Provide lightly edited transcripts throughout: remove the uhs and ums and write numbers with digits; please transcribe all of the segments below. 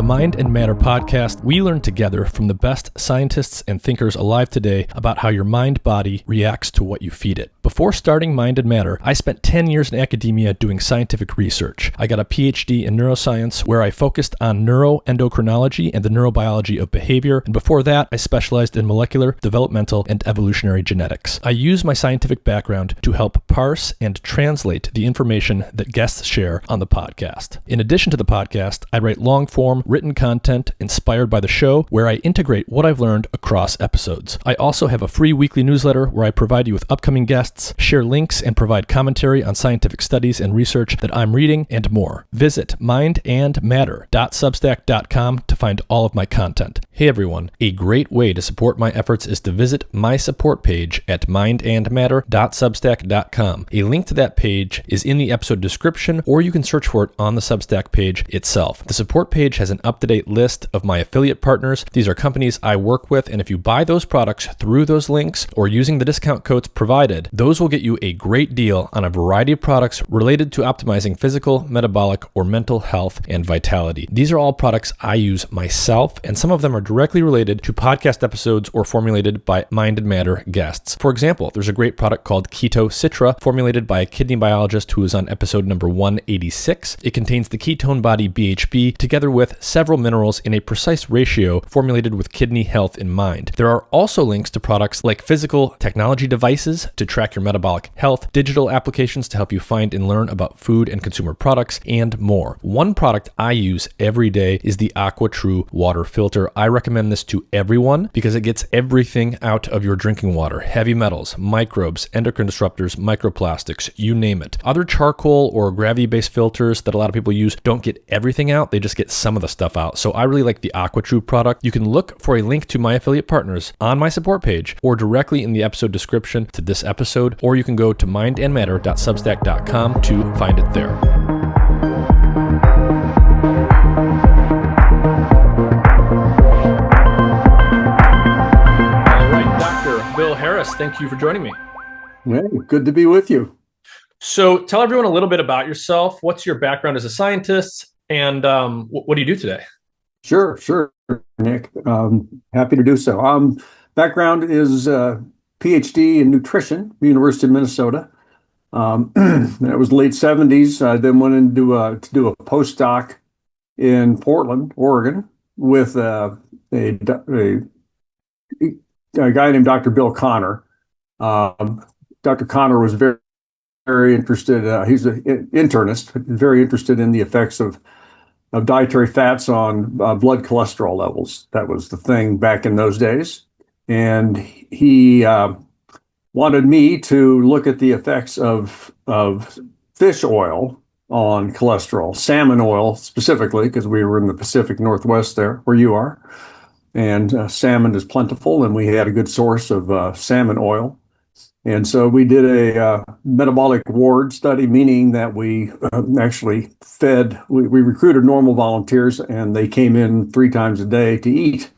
Mind and Matter podcast, we learn together from the best scientists and thinkers alive today about how your mind-body reacts to what you feed it. Before starting Mind and Matter, I spent 10 years in academia doing scientific research. I got a PhD in neuroscience where I focused on neuroendocrinology and the neurobiology of behavior, and before that, I specialized in molecular, developmental, and evolutionary genetics. I use my scientific background to help parse and translate the information that guests share on the podcast. In addition to the podcast, I write long-form written content inspired by the show where I integrate what I've learned across episodes. I also have a free weekly newsletter where I provide you with upcoming guests, share links, and provide commentary on scientific studies and research that I'm reading, and more. Visit mindandmatter.substack.com to find all of my content. Hey everyone, a great way to support my efforts is to visit my support page at mindandmatter.substack.com. A link to that page is in the episode description, or you can search for it on the Substack page itself. The support page has an up-to-date list of my affiliate partners. These are companies I work with, and if you buy those products through those links or using the discount codes provided, those will get you a great deal on a variety of products related to optimizing physical, metabolic, or mental health and vitality. These are all products I use myself, and some of them are directly related to podcast episodes or formulated by Mind and Matter guests. For example, there's a great product called Keto Citra, formulated by a kidney biologist who is on episode number 186. It contains the ketone body BHB together with several minerals in a precise ratio formulated with kidney health in mind. There are also links to products like physical technology devices to track your metabolic health, digital applications to help you find and learn about food and consumer products, and more. One product I use every day is the AquaTrue water filter. I recommend this to everyone because it gets everything out of your drinking water: heavy metals, microbes, endocrine disruptors, microplastics, you name it. Other charcoal or gravity-based filters that a lot of people use don't get everything out, they just get some of the stuff out. So I really like the AquaTrue product. You can look for a link to my affiliate partners on my support page or directly in the episode description to this episode, or you can go to mindandmatter.substack.com to find it there. All right, Dr. Bill Harris, thank you for joining me. Yeah, good to be with you. So tell everyone a little bit about yourself. What's your background as a scientist, and what do you do today? Sure, Nick. Happy to do so. Background is PhD in nutrition, University of Minnesota. That was late 70s. I then went in to do a postdoc in Portland, Oregon, with a guy named Dr. Bill Connor. Dr. Connor was very interested. He's an internist, very interested in the effects of dietary fats on blood cholesterol levels. That was the thing back in those days. And he wanted me to look at the effects of fish oil on cholesterol, salmon oil specifically, because we were in the Pacific Northwest there, where you are. And salmon is plentiful, and we had a good source of salmon oil. And so we did a metabolic ward study, meaning that we actually we recruited normal volunteers, and they came in 3 times a day to eat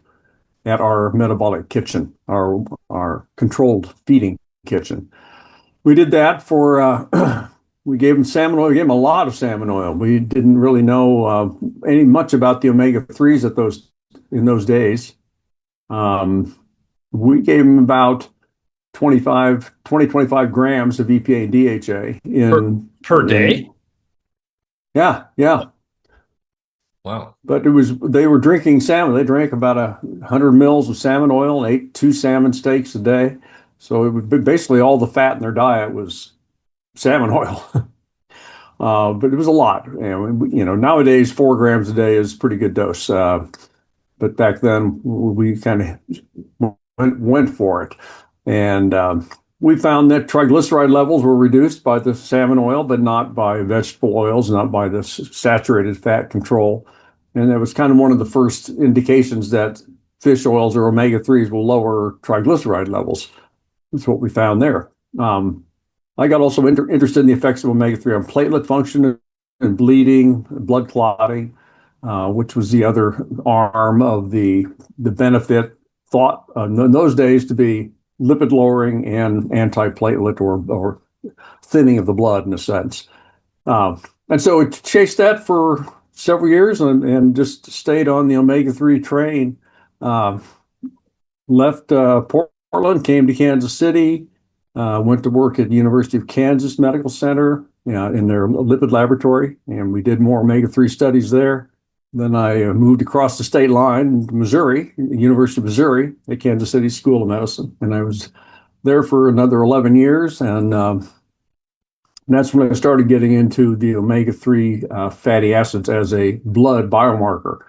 at our metabolic kitchen, our controlled feeding kitchen. We did that for, we gave them salmon oil, we gave them a lot of salmon oil. We didn't really know much about the omega-3s in those days. We gave them about 25 grams of EPA and DHA per day. Yeah. Wow. But they were drinking salmon. They drank about 100 mils of salmon oil and ate 2 salmon steaks a day. So it would be basically all the fat in their diet was salmon oil. But it was a lot. Nowadays 4 grams a day is a pretty good dose. But back then we kind of went for it. And we found that triglyceride levels were reduced by the salmon oil, but not by vegetable oils, not by the saturated fat control. And that was kind of one of the first indications that fish oils or omega-3s will lower triglyceride levels. That's what we found there. I got also interested in the effects of omega-3 on platelet function and bleeding, blood clotting, which was the other arm of the benefit thought in those days to be lipid lowering and anti-platelet or thinning of the blood in a sense. And so it chased that for several years and just stayed on the omega-3 train. Left Portland, came to Kansas City, went to work at the University of Kansas Medical Center in their lipid laboratory, and we did more omega-3 studies there. Then I moved across the state line to Missouri, University of Missouri, at Kansas City School of Medicine, and I was there for another 11 years, and that's when I started getting into the omega-3 fatty acids as a blood biomarker.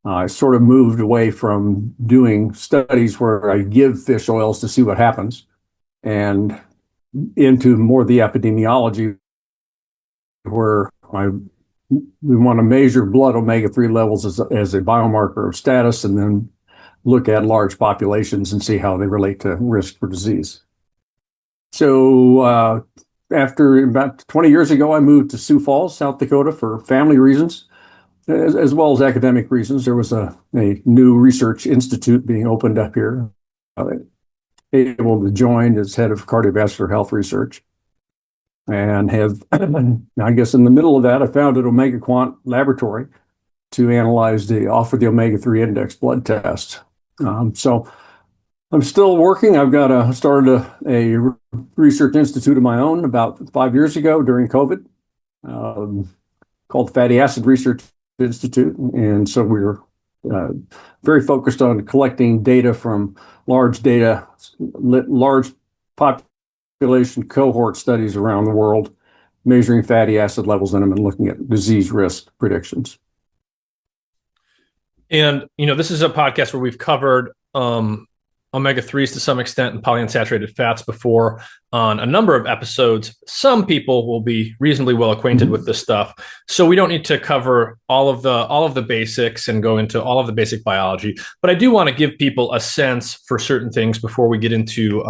I sort of moved away from doing studies where I give fish oils to see what happens and into more the epidemiology where we want to measure blood omega-3 levels as a biomarker of status and then look at large populations and see how they relate to risk for disease. So after about 20 years ago, I moved to Sioux Falls, South Dakota for family reasons, as well as academic reasons. There was a new research institute being opened up here, able to join as head of cardiovascular health research. And have, I guess in the middle of that, I founded OmegaQuant Laboratory to analyze offer the omega-3 index blood test. So I'm still working. I've started a research institute of my own about 5 years ago during COVID, called Fatty Acid Research Institute. And so we're very focused on collecting data from large population cohort studies around the world, measuring fatty acid levels in them and looking at disease risk predictions. And, this is a podcast where we've covered omega-3s to some extent and polyunsaturated fats before on a number of episodes. Some people will be reasonably well acquainted with this stuff, so we don't need to cover all of the basics and go into all of the basic biology. But I do want to give people a sense for certain things before we get into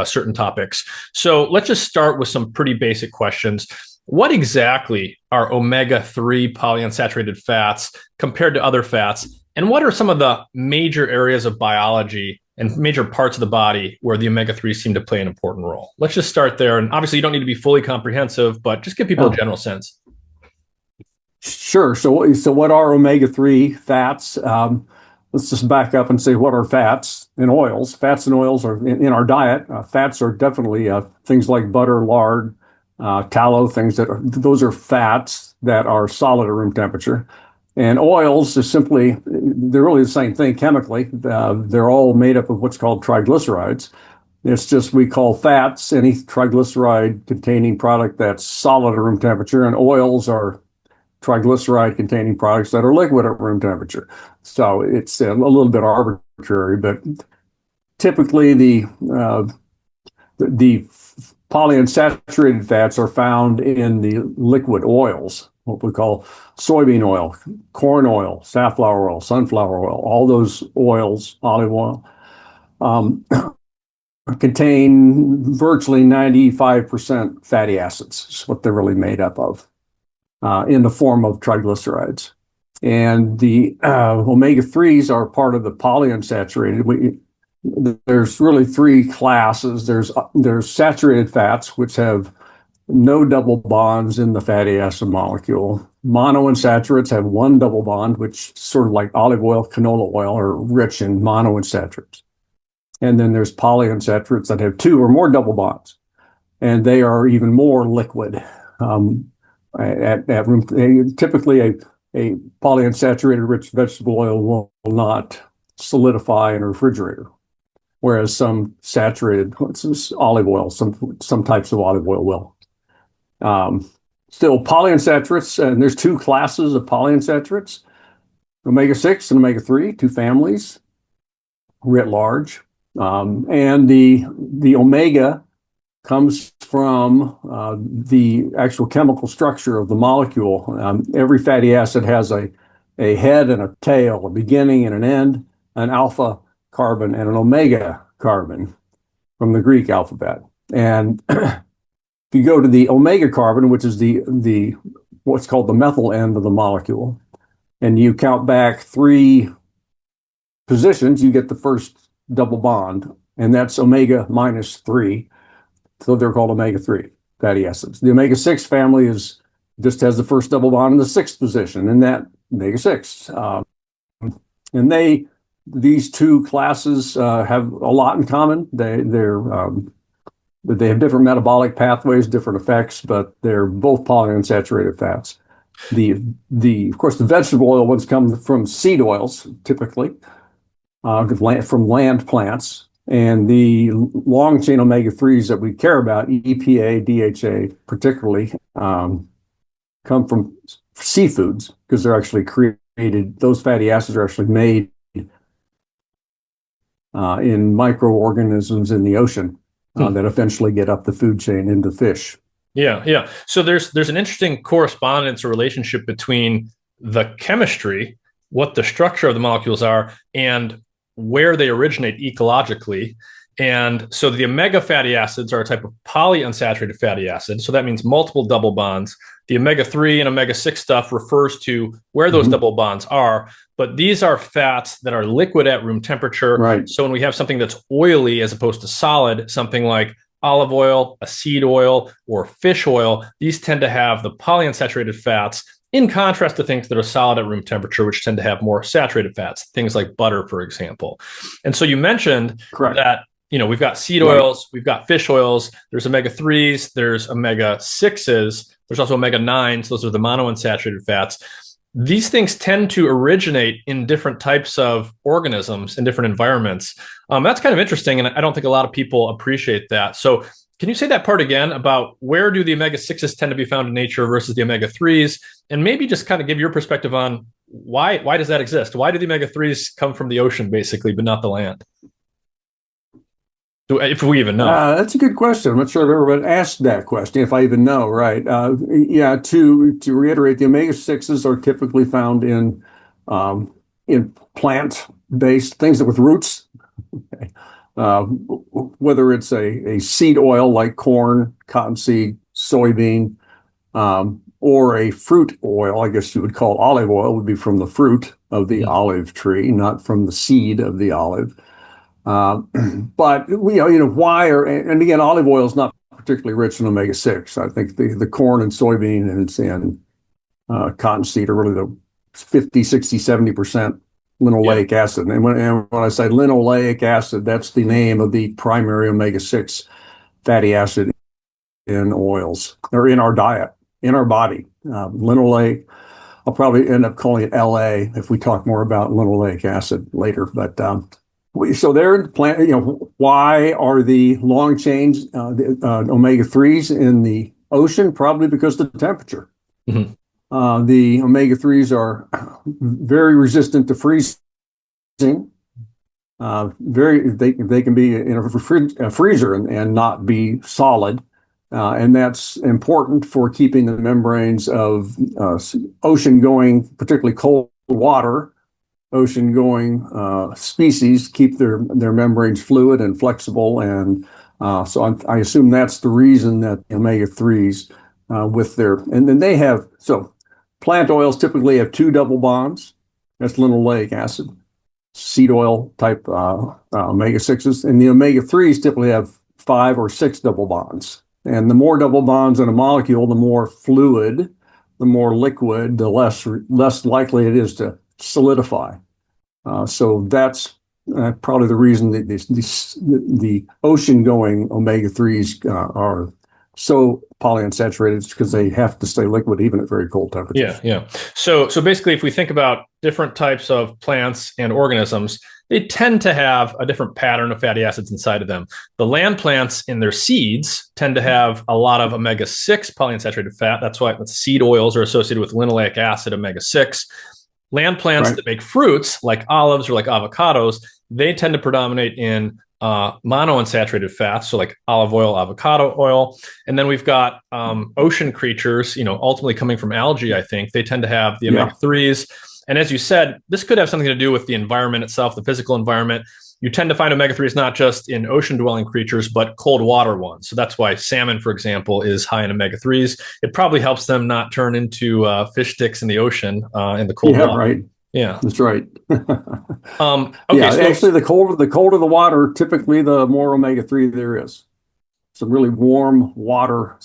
certain topics. So let's just start with some pretty basic questions. What exactly are omega-3 polyunsaturated fats compared to other fats? And what are some of the major areas of biology and major parts of the body where the omega-3 seem to play an important role? Let's just start there. And obviously, you don't need to be fully comprehensive, but just give people a general sense. Sure. So what are omega-3 fats? Let's just back up and say what are fats and oils. Fats and oils are in our diet. Fats are definitely things like butter, lard, tallow, those are fats that are solid at room temperature. And oils are they're really the same thing chemically. They're all made up of what's called triglycerides. It's just we call fats any triglyceride containing product that's solid at room temperature, and oils are triglyceride containing products that are liquid at room temperature. So it's a little bit arbitrary, but typically the polyunsaturated fats are found in the liquid oils, what we call soybean oil, corn oil, safflower oil, sunflower oil. All those oils, olive oil, contain virtually 95% fatty acids. Is what they're really made up of, in the form of triglycerides. And the omega-3s are part of the polyunsaturated. There's really three classes. There's saturated fats, which have no double bonds in the fatty acid molecule. Monounsaturates have one double bond, which sort of like olive oil, canola oil, are rich in monounsaturates. And then there's polyunsaturates that have two or more double bonds, and they are even more liquid. At room, typically a polyunsaturated rich vegetable oil will not solidify in a refrigerator, whereas some saturated, olive oil, some types of olive oil will. Still polyunsaturates, and there's two classes of polyunsaturates, omega-6 and omega-3, two families, writ large. And the omega comes from the actual chemical structure of the molecule. Every fatty acid has a head and a tail, a beginning and an end, an alpha carbon and an omega carbon from the Greek alphabet. And if you go to the omega carbon, which is the what's called the methyl end of the molecule, and you count back 3 positions, you get the first double bond, and that's omega minus 3. So they're called omega-3 fatty acids. The omega-6 family is just has the first double bond in the sixth position in that omega-6. And these two classes have a lot in common. They have different metabolic pathways, different effects, but they're both polyunsaturated fats. Of course, the vegetable oil ones come from seed oils, typically, from land plants. And the long chain omega-3s that we care about, EPA, DHA particularly, come from seafoods because they're actually created, those fatty acids are actually made in microorganisms in the ocean that eventually get up the food chain into fish. Yeah. So there's an interesting correspondence or relationship between the chemistry, what the structure of the molecules are, and where they originate ecologically. And so the omega fatty acids are a type of polyunsaturated fatty acid. So that means multiple double bonds. The omega-3 and omega-6 stuff refers to where those double bonds are. But these are fats that are liquid at room temperature. Right. So when we have something that's oily as opposed to solid, something like olive oil, a seed oil, or fish oil, these tend to have the polyunsaturated fats, in contrast to things that are solid at room temperature, which tend to have more saturated fats, things like butter, for example. And so you mentioned that, we've got seed oils, we've got fish oils, there's omega-3s, there's omega-6s, there's also omega-9s, those are the monounsaturated fats. These things tend to originate in different types of organisms in different environments. That's kind of interesting, and I don't think a lot of people appreciate that. So can you say that part again about where do the omega-6s tend to be found in nature versus the omega-3s? And maybe just kind of give your perspective on why does that exist? Why do the omega-3s come from the ocean, basically, but not the land? If we even know. That's a good question. I'm not sure I've ever been asked that question, if I even know, right? To reiterate, the omega-6s are typically found in plant-based things with roots. Whether it's a seed oil like corn, cottonseed, soybean, or a fruit oil, I guess you would call olive oil, would be from the fruit of the olive tree, not from the seed of the olive. But why and again, olive oil is not particularly rich in omega-6. I think the corn and soybean and cottonseed are really the 50, 60, 70% linoleic acid. And when I say linoleic acid, that's the name of the primary omega-6 fatty acid in oils or in our diet, in our body. Linoleic, I'll probably end up calling it LA if we talk more about linoleic acid later. But so they're in the plant. Why are the long chains, the omega-3s in the ocean? Probably because of the temperature. The omega-3s are very resistant to freezing. They can be in a freezer and not be solid, and that's important for keeping the membranes of ocean-going, particularly cold water. Ocean-going species keep their membranes fluid and flexible, and so I assume that's the reason that omega-3s and then they have, so plant oils typically have two double bonds. That's linoleic acid. Seed oil type omega-6s, and the omega-3s typically have 5 or 6 double bonds. And the more double bonds in a molecule, the more fluid, the more liquid, the less likely it is to solidify. So that's probably the reason that the ocean-going omega-3s are so polyunsaturated, because they have to stay liquid even at very cold temperatures. Yeah. So basically, if we think about different types of plants and organisms, they tend to have a different pattern of fatty acids inside of them. The land plants in their seeds tend to have a lot of omega-6 polyunsaturated fat. That's why seed oils are associated with linoleic acid, omega-6. Land plants that make fruits, like olives or like avocados, they tend to predominate in monounsaturated fats, so like olive oil, avocado oil. And then we've got ocean creatures, ultimately coming from algae, I think. They tend to have the omega-3s. And as you said, this could have something to do with the environment itself, the physical environment. You tend to find omega-3s not just in ocean-dwelling creatures, but cold water ones. So that's why salmon, for example, is high in omega-3s. It probably helps them not turn into fish sticks in the ocean in the cold water. Right. Yeah, that's right. Okay, actually, the colder the water, typically the more omega-3 there is. Some really warm water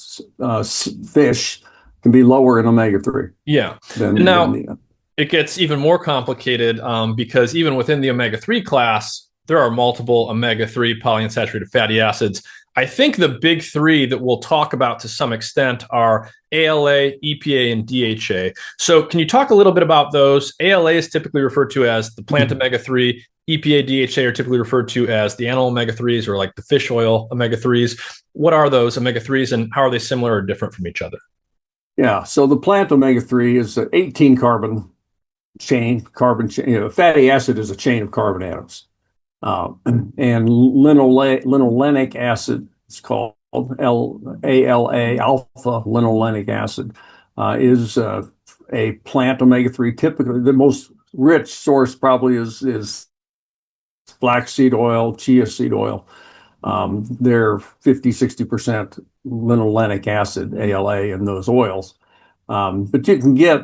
fish can be lower in omega-3 Yeah. than Now, the, it gets even more complicated because even within the omega-3 class, there are multiple omega-3 polyunsaturated fatty acids. I think the big three that we'll talk about to some extent are ALA, EPA, and DHA. So can you talk a little bit about those? ALA is typically referred to as the plant omega-3. EPA, DHA are typically referred to as the animal omega-3s or like the fish oil omega-3s. What are those omega-3s and how are they similar or different from each other? Yeah, so the plant omega-3 is an 18 carbon chain. Fatty acid is a chain of carbon atoms. And linolenic acid, it's called ALA, alpha linolenic acid, is a plant omega-3. Typically, the most rich source probably is flaxseed oil, chia seed oil. They're 50-60% linolenic acid, ALA, in those oils. But you can get,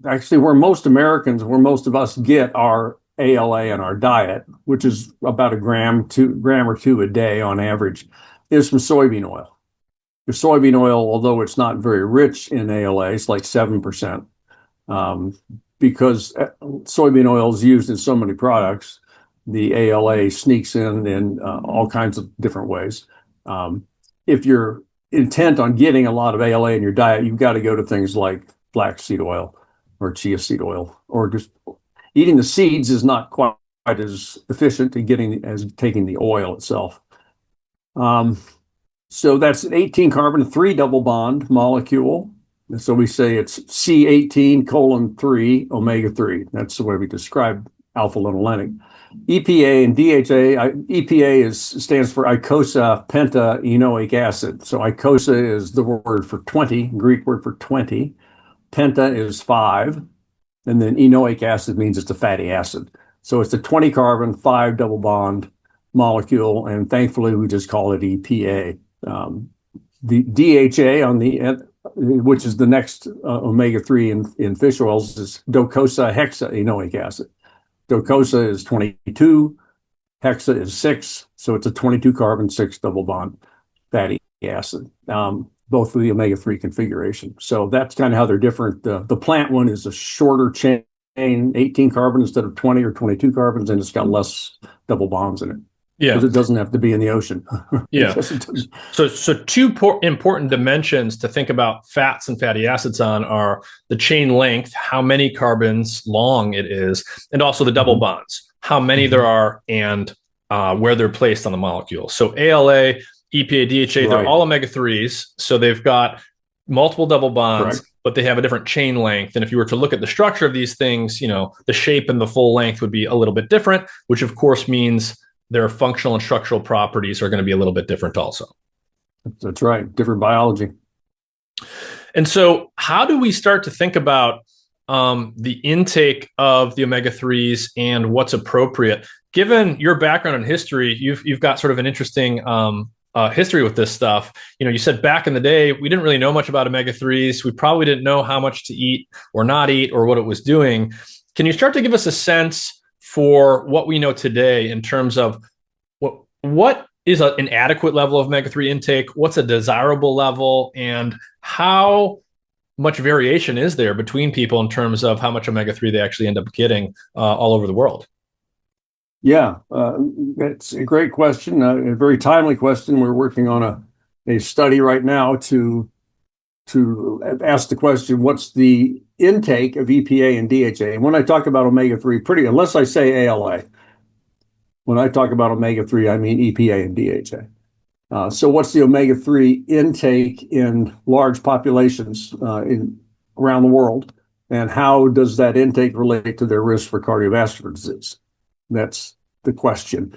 actually, where most of us get our ALA in our diet, which is about a gram or two a day on average, is from soybean oil. The soybean oil, although it's not very rich in ALA, it's like 7%, because soybean oil is used in so many products. The ALA sneaks in all kinds of different ways. If you're intent on getting a lot of ALA in your diet, you've got to go to things like flaxseed oil or chia seed oil, or just eating the seeds is not quite as efficient as taking the oil itself. So that's an 18 carbon, 3 double bond molecule. So we say it's C18:3 omega-3. That's the way we describe alpha linolenic. EPA and DHA, EPA stands for eicosapentaenoic enoic acid. So eicosa is the word for 20, Greek word for 20. Penta is 5. And then enoic acid means it's a fatty acid. So it's a 20 carbon, 5 double bond molecule. And thankfully, we just call it EPA. The DHA, which is the next omega-3 in fish oils, is docosahexaenoic acid. Docosa is 22, hexa is 6, so it's a 22 carbon, 6 double bond fatty acid, both for the omega-3 configuration. So that's kind of how they're different. The plant one is a shorter chain, 18 carbon instead of 20 or 22 carbons, and it's got less double bonds in it. Yeah, because it doesn't have to be in the ocean. Yeah. So two important dimensions to think about fats and fatty acids on are the chain length, how many carbons long it is, and also the double bonds, how many there are, and where they're placed on the molecule. So ALA, EPA, DHA, they're all omega-3s. So they've got multiple double bonds, but they have a different chain length. And if you were to look at the structure of these things, the shape and the full length would be a little bit different, which of course means their functional and structural properties are going to be a little bit different also. That's right. Different biology. And so how do we start to think about the intake of the omega-3s and what's appropriate? Given your background and history, you've got sort of an interesting history with this stuff. You said back in the day, we didn't really know much about omega-3s. We probably didn't know how much to eat or not eat or what it was doing. Can you start to give us a sense for what we know today in terms of what is an adequate level of omega-3 intake, what's a desirable level, and how much variation is there between people in terms of how much omega-3 they actually end up getting all over the world? Yeah, that's a great question, a very timely question. We're working on a study right now to ask the question, what's the intake of EPA and DHA? And when I talk about omega-3, unless I say ALA, when I talk about omega-3, I mean EPA and DHA. So what's the omega-3 intake in large populations around the world? And how does that intake relate to their risk for cardiovascular disease? That's the question.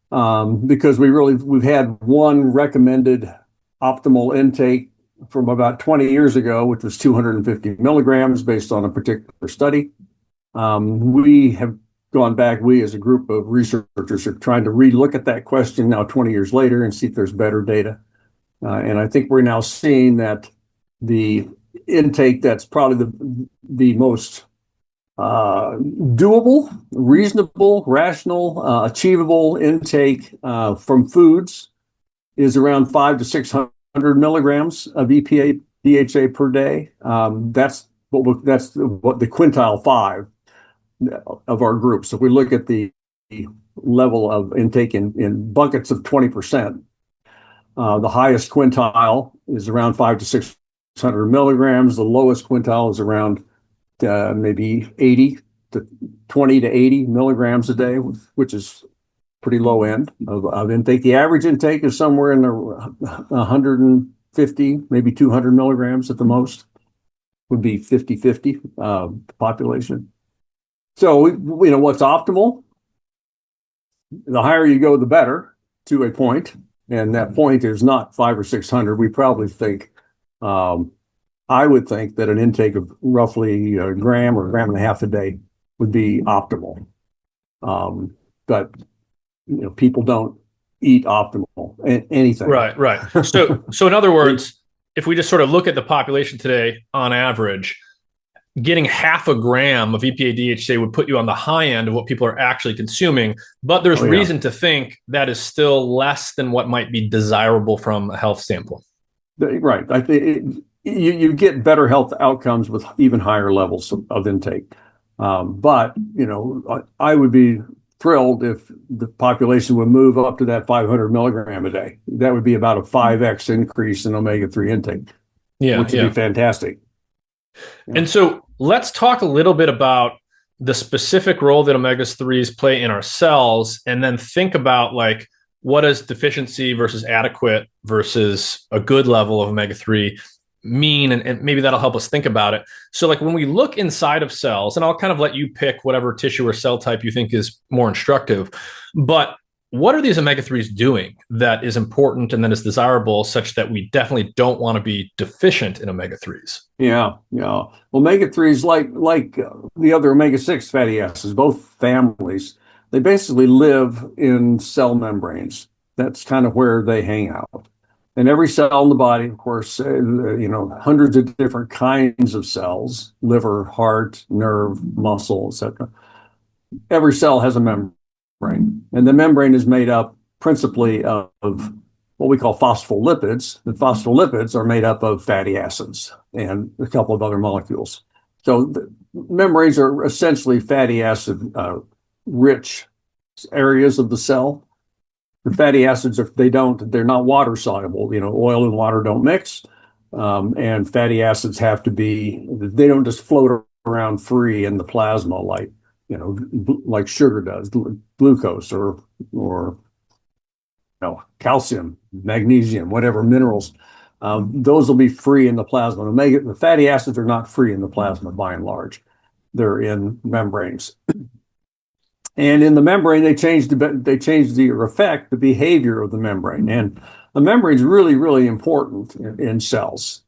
Because we've had one recommended optimal intake from about 20 years ago, which was 250 milligrams based on a particular study. We have gone back, we as a group of researchers are trying to relook at that question now 20 years later and see if there's better data. And I think we're now seeing that the intake that's probably the most doable, reasonable, rational, achievable intake from foods is around 500 to 600 milligrams of EPA DHA per day. That's what the quintile 5 of our group. So if we look at the level of intake in buckets of 20%, the highest quintile is around 500 to 600 milligrams. The lowest quintile is around maybe 20 to 80 milligrams a day, which is pretty low end of intake. The average intake is somewhere in the 150, maybe 200 milligrams at the most, would be 50-50 population. So, what's optimal? The higher you go, the better, to a point. And that point is not 500 or 600. We probably think, I would think that an intake of roughly a gram or a gram and a half a day would be optimal. But people don't eat optimal anything. Right. So in other words, if we just sort of look at the population today on average, getting half a gram of EPA DHA would put you on the high end of what people are actually consuming. But there's reason to think that is still less than what might be desirable from a health standpoint. Right. I think you get better health outcomes with even higher levels of intake. But I would be thrilled if the population would move up to that 500 milligram a day. That would be about a 5x increase in omega-3 intake, which would be fantastic. Yeah. And so let's talk a little bit about the specific role that omega-3s play in our cells, and then think about what is deficiency versus adequate versus a good level of omega-3 mean, and maybe that'll help us think about it. So when we look inside of cells, and I'll kind of let you pick whatever tissue or cell type you think is more instructive, but what are these omega-3s doing that is important and that is desirable, such that we definitely don't want to be deficient in omega-3s? Yeah. Omega-3s, like the other omega-6 fatty acids, both families, they basically live in cell membranes. That's kind of where they hang out. And every cell in the body, of course, hundreds of different kinds of cells, liver, heart, nerve, muscle, etc. Every cell has a membrane. And the membrane is made up principally of what we call phospholipids. The phospholipids are made up of fatty acids and a couple of other molecules. So the membranes are essentially fatty acid rich areas of the cell. The fatty acids, they're not water soluble. Oil and water don't mix. And fatty acids they don't just float around free in the plasma like sugar does, glucose or calcium, magnesium, whatever minerals. Those will be free in the plasma. The fatty acids are not free in the plasma by and large. They're in membranes. And in the membrane, they change the behavior of the membrane. And the membrane is really, really important in cells.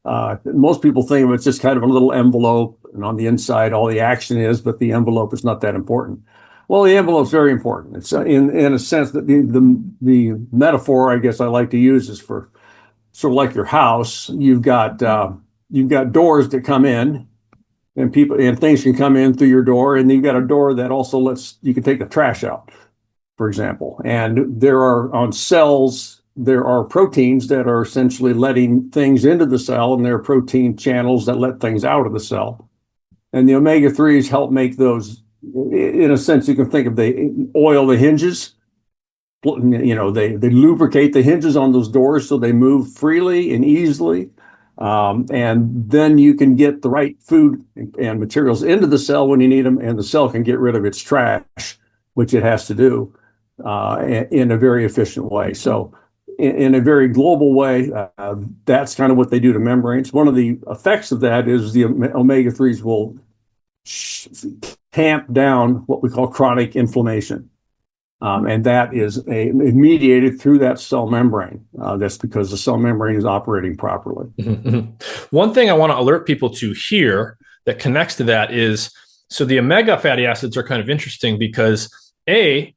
Most people think of it as just kind of a little envelope, and on the inside, all the action is, but the envelope is not that important. Well, the envelope is very important. It's in a sense that the metaphor I guess I like to use is for sort of like your house. You've got doors that come in. And things can come in through your door, and you've got a door that also you can take the trash out, for example. And there are proteins that are essentially letting things into the cell, and there are protein channels that let things out of the cell. And the omega-3s help make those, in a sense, you can think of they oil the hinges. They lubricate the hinges on those doors so they move freely and easily. And then you can get the right food and materials into the cell when you need them, and the cell can get rid of its trash, which it has to do in a very efficient way. So in a very global way, that's kind of what they do to membranes. One of the effects of that is the omega-3s will tamp down what we call chronic inflammation. And that is mediated through that cell membrane. That's because the cell membrane is operating properly. Mm-hmm. One thing I want to alert people to here that connects to that is, so the omega fatty acids are kind of interesting because they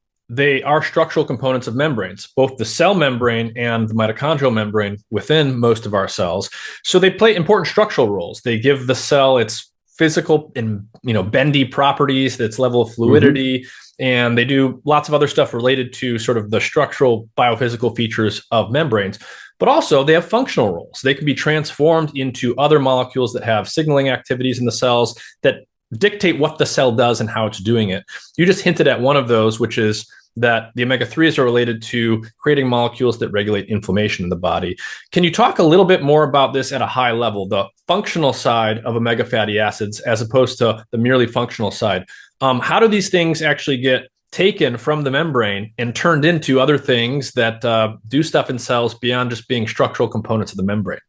are structural components of membranes, both the cell membrane and the mitochondrial membrane within most of our cells. So they play important structural roles. They give the cell its physical and bendy properties, its level of fluidity. Mm-hmm. and they do lots of other stuff related to sort of the structural biophysical features of membranes. But also they have functional roles. They can be transformed into other molecules that have signaling activities in the cells that dictate what the cell does and how it's doing it. You just hinted at one of those, which is that the omega-3s are related to creating molecules that regulate inflammation in the body. Can you talk a little bit more about this at a high level, the functional side of omega fatty acids as opposed to the merely functional side? How do these things actually get taken from the membrane and turned into other things that do stuff in cells beyond just being structural components of the membrane?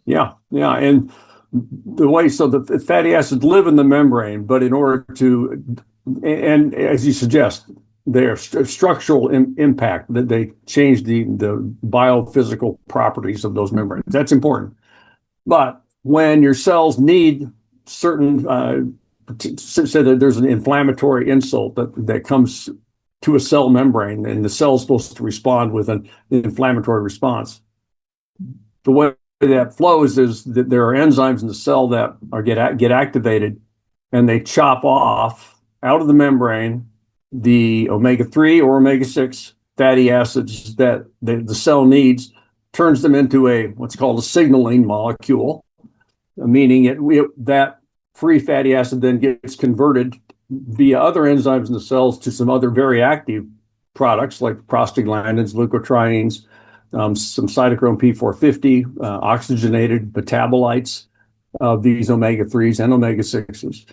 Yeah. And the fatty acids live in the membrane, but in order to, and as you suggest, their structural impact, that they change the biophysical properties of those membranes. That's important. But when your cells need certain, say that there's an inflammatory insult that comes to a cell membrane, and the cell is supposed to respond with an inflammatory response. The way that flows is that there are enzymes in the cell that get activated, and they chop off out of the membrane the omega-3 or omega-6 fatty acids that the cell needs, turns them into what's called a signaling molecule, meaning that free fatty acid then gets converted via other enzymes in the cells to some other very active products like prostaglandins, leukotrienes, some cytochrome P450, oxygenated metabolites of these omega-3s and omega-6s.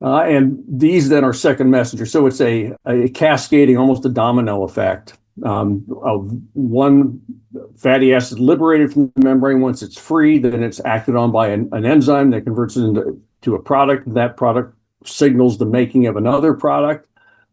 And these then are second messengers. So it's a cascading, almost a domino effect of one fatty acid liberated from the membrane. Once it's free, then it's acted on by an enzyme that converts it into a product. That product signals the making of another product.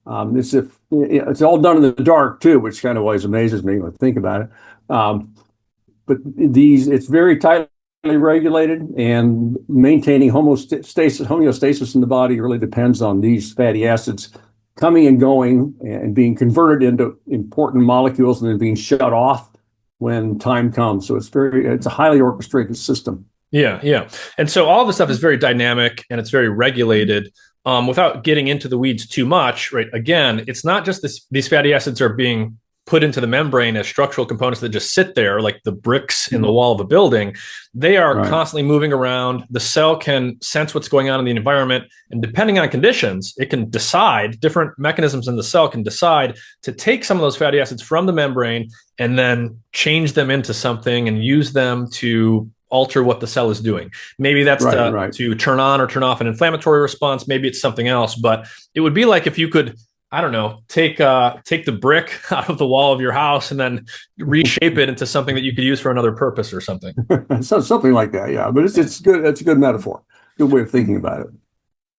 It's all done in the dark too, which kind of always amazes me when I think about it. But it's very tightly regulated, and maintaining homeostasis in the body really depends on these fatty acids coming and going and being converted into important molecules and then being shut off when time comes. So it's a highly orchestrated system. Yeah. And so all of this stuff is very dynamic and it's very regulated. Without getting into the weeds too much, right? Again, it's not just these fatty acids are being put into the membrane as structural components that just sit there like the bricks in the wall of a building. They are constantly moving around. The cell can sense what's going on in the environment, and depending on conditions, it can decide, different mechanisms in the cell can decide to take some of those fatty acids from the membrane and then change them into something and use them to alter what the cell is doing. Maybe that's to turn on or turn off an inflammatory response. Maybe it's something else, but it would be like if you could, I don't know, take the brick out of the wall of your house and then reshape it into something that you could use for another purpose or something. Something like that, yeah. But it's good. It's a good metaphor. Good way of thinking about it.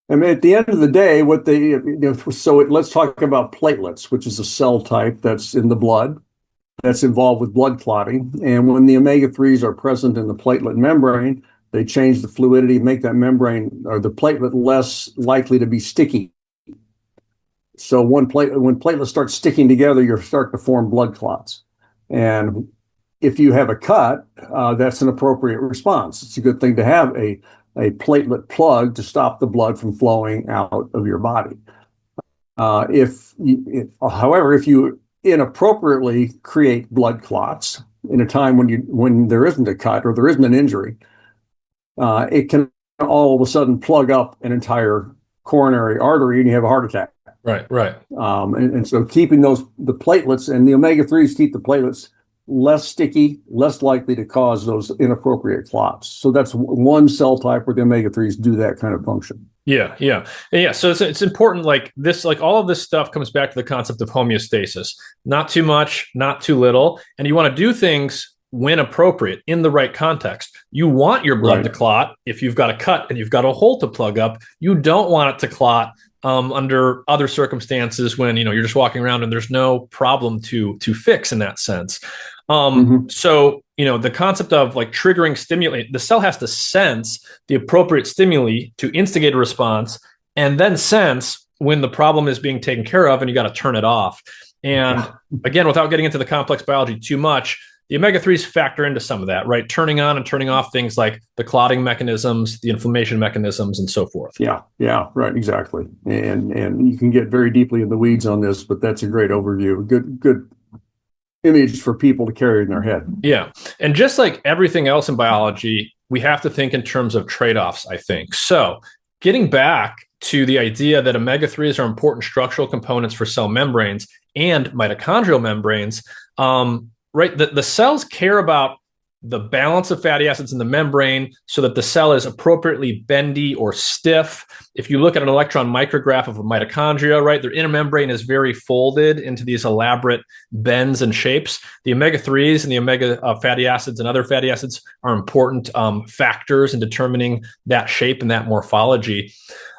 I mean, at the end of the day, let's talk about platelets, which is a cell type that's in the blood, that's involved with blood clotting. And when the omega-3s are present in the platelet membrane, they change the fluidity, make that membrane or the platelet less likely to be sticky. So when platelets start sticking together, you start to form blood clots. And if you have a cut, that's an appropriate response. It's a good thing to have a platelet plug to stop the blood from flowing out of your body. However, if you inappropriately create blood clots in a time when there isn't a cut or there isn't an injury, it can all of a sudden plug up an entire coronary artery and you have a heart attack. Right. And so keeping the platelets and the omega-3s keep the platelets less sticky, less likely to cause those inappropriate clots. So that's one cell type where the omega-3s do that kind of function. Yeah. So it's important. Like all of this stuff comes back to the concept of homeostasis. Not too much, not too little, and you want to do things when appropriate in the right context. You want your blood to clot if you've got a cut and you've got a hole to plug up. You don't want it to clot under other circumstances when you're just walking around and there's no problem to fix in that sense. So the concept of like triggering stimuli, the cell has to sense the appropriate stimuli to instigate a response, and then sense when the problem is being taken care of, and you got to turn it off. And again, without getting into the complex biology too much, the omega-3s factor into some of that, right? Turning on and turning off things like the clotting mechanisms, the inflammation mechanisms, and so forth. Yeah, right, exactly. And you can get very deeply in the weeds on this, but that's a great overview. Good image for people to carry in their head. Yeah. And just like everything else in biology, we have to think in terms of trade-offs, I think. So getting back to the idea that omega-3s are important structural components for cell membranes and mitochondrial membranes, right? The cells care about the balance of fatty acids in the membrane so that the cell is appropriately bendy or stiff. If you look at an electron micrograph of a mitochondria, right, their inner membrane is very folded into these elaborate bends and shapes. The omega-3s and the omega fatty acids and other fatty acids are important factors in determining that shape and that morphology.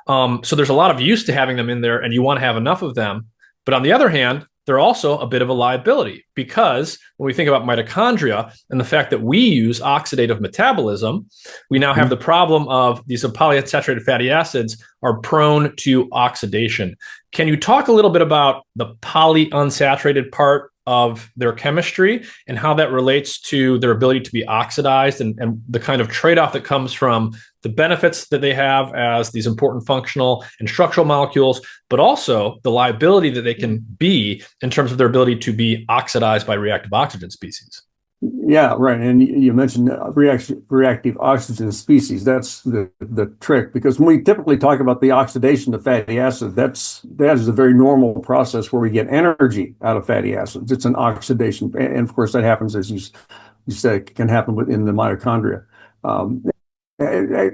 So there's a lot of use to having them in there, and you want to have enough of them. But on the other hand, they're also a bit of a liability, because when we think about mitochondria and the fact that we use oxidative metabolism, we now have the problem of these polyunsaturated fatty acids are prone to oxidation. Can you talk a little bit about the polyunsaturated part of their chemistry and how that relates to their ability to be oxidized, and the kind of trade-off that comes from the benefits that they have as these important functional and structural molecules, but also the liability that they can be in terms of their ability to be oxidized by reactive oxygen species? Yeah, right. And you mentioned reactive oxygen species. That's the trick, because when we typically talk about the oxidation of fatty acid, that is a very normal process where we get energy out of fatty acids. It's an oxidation, and of course that happens, as you said, can happen within the mitochondria.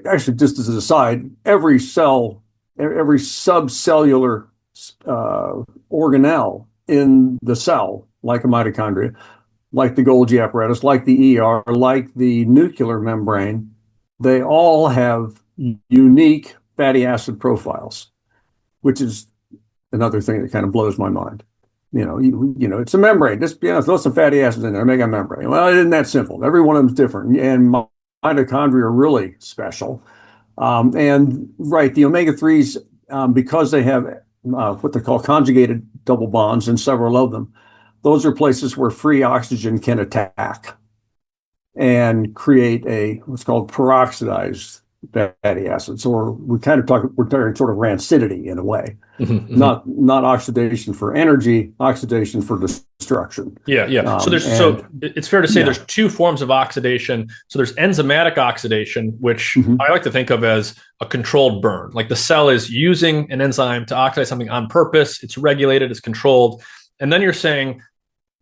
Actually, just as an aside, every cell, every subcellular organelle in the cell, like a mitochondria, like the Golgi apparatus, like the ER, like the nuclear membrane, they all have unique fatty acid profiles, which is another thing that kind of blows my mind. It's a membrane. Just throw some fatty acids in there, make a membrane. Well, it isn't that simple. Every one of them is different, and mitochondria are really special. And right, the omega-3s, because they have what they call conjugated double bonds in several of them, those are places where free oxygen can attack and create what's called peroxidized fatty acids, or we're talking sort of rancidity in a way. Not oxidation for energy, oxidation for destruction. Yeah. So it's fair to say there's two forms of oxidation. So there's enzymatic oxidation, which I like to think of as a controlled burn. Like the cell is using an enzyme to oxidize something on purpose. It's regulated, it's controlled. And then you're saying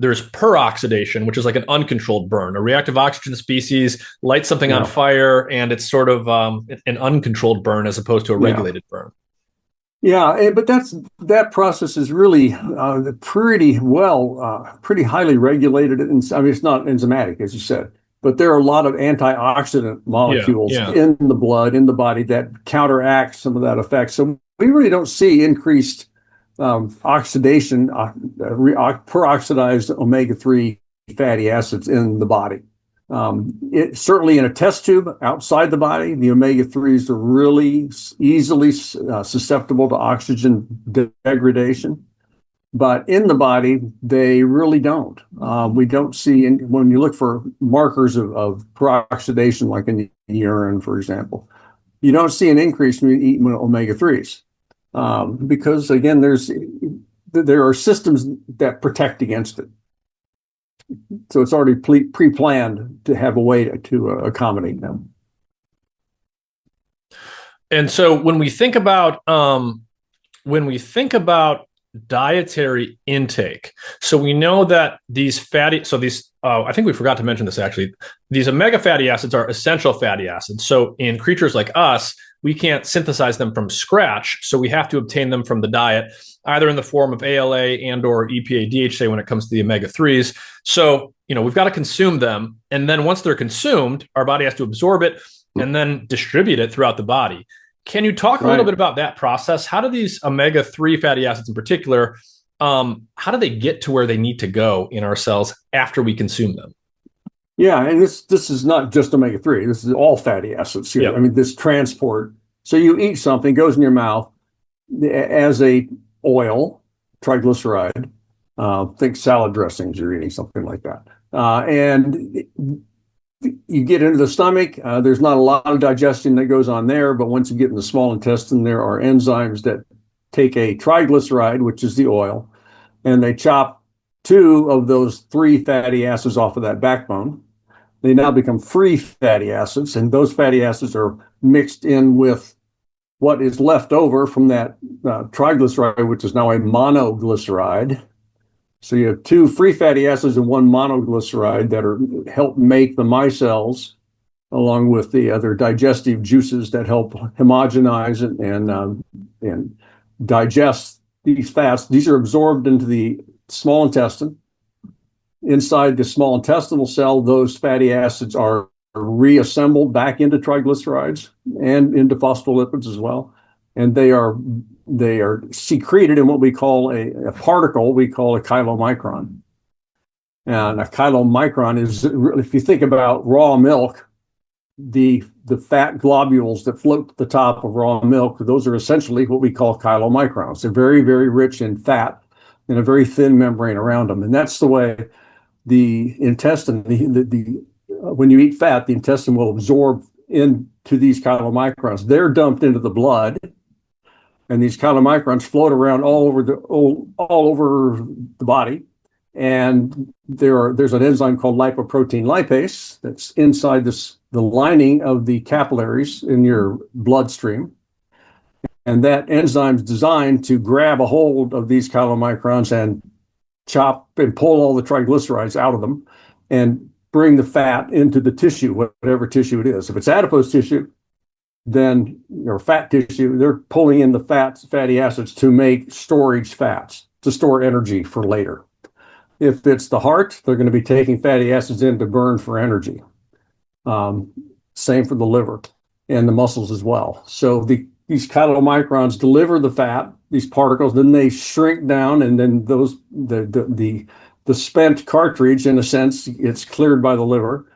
there's peroxidation, which is like an uncontrolled burn. A reactive oxygen species lights something on fire, and it's sort of an uncontrolled burn as opposed to a regulated burn. Yeah, but that process is really pretty highly regulated. I mean, it's not enzymatic, as you said, but there are a lot of antioxidant molecules in the blood, in the body, that counteract some of that effect. So we really don't see increased oxidation, peroxidized omega-3 fatty acids in the body. It certainly in a test tube outside the body, the omega-3s are really easily susceptible to oxygen degradation, but in the body they really don't. We don't see, when you look for markers of peroxidation, like in the urine, for example, you don't see an increase when you eat omega-3s. Because again, there are systems that protect against it. So it's already pre-planned to have a way to accommodate them. And so when we think about dietary intake, so we know that I think we forgot to mention this actually, these omega fatty acids are essential fatty acids. So in creatures like us, we can't synthesize them from scratch, so we have to obtain them from the diet, either in the form of ALA and or EPA DHA when it comes to the omega-3s. So, we've got to consume them, and then once they're consumed, our body has to absorb it and then distribute it throughout the body. Can you talk a little bit about that process? How do these omega-3 fatty acids in particular, how do they get to where they need to go in our cells after we consume them? Yeah, and this is not just omega-3. This is all fatty acids here. Yep. I mean, this transport. So you eat something, goes in your mouth as a oil, triglyceride. Think salad dressings you're eating, something like that. And you get into the stomach, there's not a lot of digestion that goes on there, but once you get in the small intestine, there are enzymes that take a triglyceride, which is the oil, and they chop two of those three fatty acids off of that backbone. They now become free fatty acids, and those fatty acids are mixed in with what is left over from that triglyceride, which is now a monoglyceride. So you have two free fatty acids and one monoglyceride that help make the micelles, along with the other digestive juices that help homogenize and digest these fats. These are absorbed into the small intestine. Inside the small intestinal cell, those fatty acids are reassembled back into triglycerides and into phospholipids as well. And they are secreted in what we call a particle we call a chylomicron. And a chylomicron is, if you think about raw milk, the fat globules that float to the top of raw milk, those are essentially what we call chylomicrons. They're very, very rich in fat and a very thin membrane around them. And that's the way the intestine, when you eat fat, the intestine will absorb into these chylomicrons. They're dumped into the blood, and these chylomicrons float around all over the body. And there's an enzyme called lipoprotein lipase that's inside the lining of the capillaries in your bloodstream. And that enzyme is designed to grab a hold of these chylomicrons and chop and pull all the triglycerides out of them and bring the fat into the tissue, whatever tissue it is. If it's adipose tissue, then your fat tissue, they're pulling in the fatty acids to make storage fats, to store energy for later. If it's the heart, they're going to be taking fatty acids in to burn for energy. Same for the liver and the muscles as well. So these chylomicrons deliver the fat, these particles, then they shrink down, and then the spent cartridge, in a sense, it's cleared by the liver.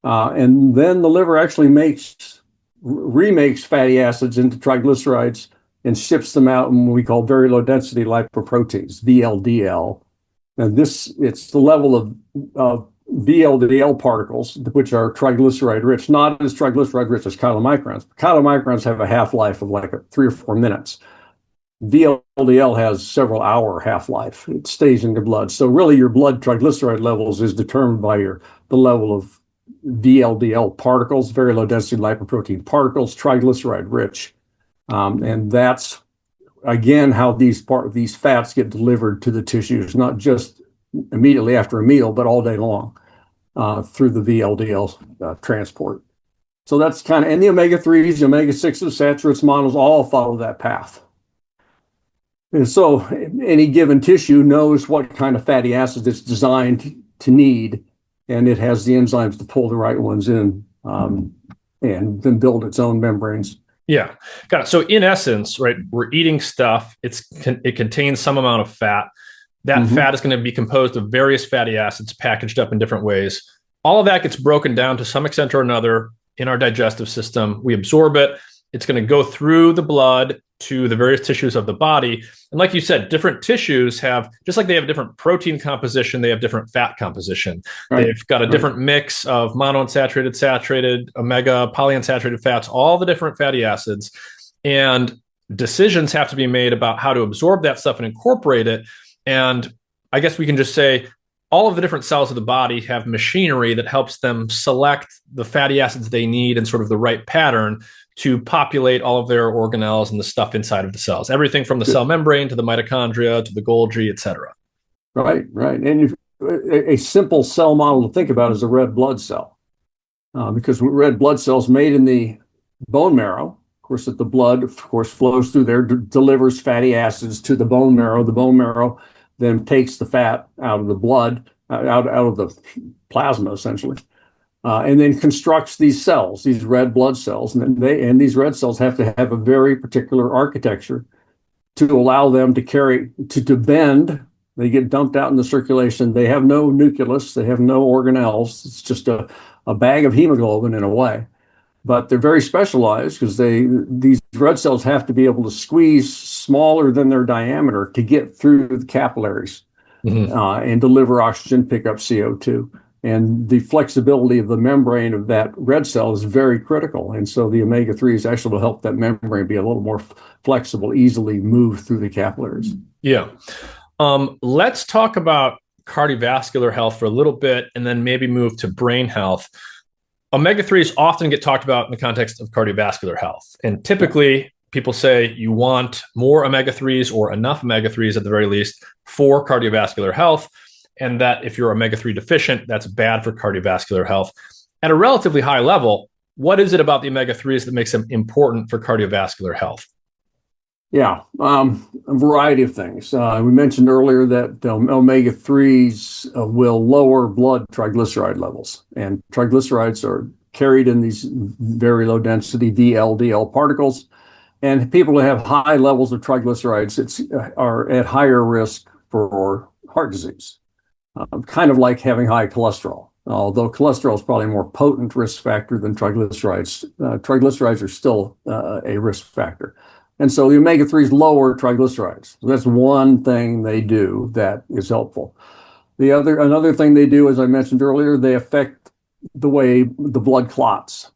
And then the liver actually remakes fatty acids into triglycerides and ships them out in what we call very low density lipoproteins, VLDL. And it's the level of VLDL particles, which are triglyceride rich, not as triglyceride rich as chylomicrons. Chylomicrons have a half-life of like 3 or 4 minutes. VLDL has several hour half-life. It stays in the blood. So really your blood triglyceride levels is determined by the level of VLDL particles, very low density lipoprotein particles, triglyceride rich. And that's, again, how these fats get delivered to the tissues, not just immediately after a meal, but all day long through the VLDL transport. So that's and the omega-3s, the omega-6s, saturates, monos all follow that path. And so any given tissue knows what kind of fatty acids it's designed to need, and it has the enzymes to pull the right ones in and then build its own membranes. Yeah, got it. So in essence, right, we're eating stuff. It contains some amount of fat. That fat is going to be composed of various fatty acids packaged up in different ways. All of that gets broken down to some extent or another in our digestive system. We absorb it. It's going to go through the blood to the various tissues of the body. And like you said, different tissues have, just like they have a different protein composition, they have different fat composition. Right. They've got a different mix of monounsaturated, saturated, omega, polyunsaturated fats, all the different fatty acids. And decisions have to be made about how to absorb that stuff and incorporate it. And I guess we can just say all of the different cells of the body have machinery that helps them select the fatty acids they need in sort of the right pattern to populate all of their organelles and the stuff inside of the cells. Everything from the cell membrane to the mitochondria to the Golgi, et cetera. Right. And a simple cell model to think about is a red blood cell. Because red blood cells made in the bone marrow, of course, that the blood, of course, flows through there, delivers fatty acids to the bone marrow. The bone marrow then takes the fat out of the blood, out of the plasma, essentially, and then constructs these cells, these red blood cells. And these red cells have to have a very particular architecture to allow them to bend. They get dumped out in the circulation. They have no nucleus. They have no organelles. It's just a bag of hemoglobin in a way. But they're very specialized because these red cells have to be able to squeeze smaller than their diameter to get through the capillaries. and deliver oxygen, pick up CO2. And the flexibility of the membrane of that red cell is very critical. And so the omega-3s actually will help that membrane be a little more flexible, easily move through the capillaries. Yeah. Let's talk about cardiovascular health for a little bit and then maybe move to brain health. Omega-3s often get talked about in the context of cardiovascular health. And typically, people say you want more omega-3s or enough omega-3s at the very least for cardiovascular health, and that if you're omega-3 deficient, that's bad for cardiovascular health. At a relatively high level, what is it about the omega-3s that makes them important for cardiovascular health? Yeah, a variety of things. We mentioned earlier that omega-3s will lower blood triglyceride levels, and triglycerides are carried in these very low density VLDL particles. And people who have high levels of triglycerides are at higher risk for heart disease, kind of like having high cholesterol. Although cholesterol is probably a more potent risk factor than triglycerides, triglycerides are still a risk factor. And so the omega-3s lower triglycerides. So that's one thing they do that is helpful. Another thing they do, as I mentioned earlier, they affect the way the blood clots.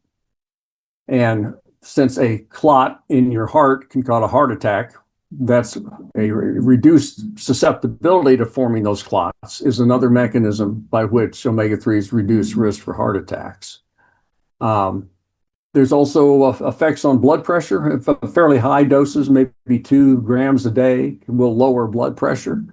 And since a clot in your heart can cause a heart attack, that's a reduced susceptibility to forming those clots is another mechanism by which omega-3s reduce risk for heart attacks. There's also effects on blood pressure. Fairly high doses, maybe 2 grams a day, will lower blood pressure.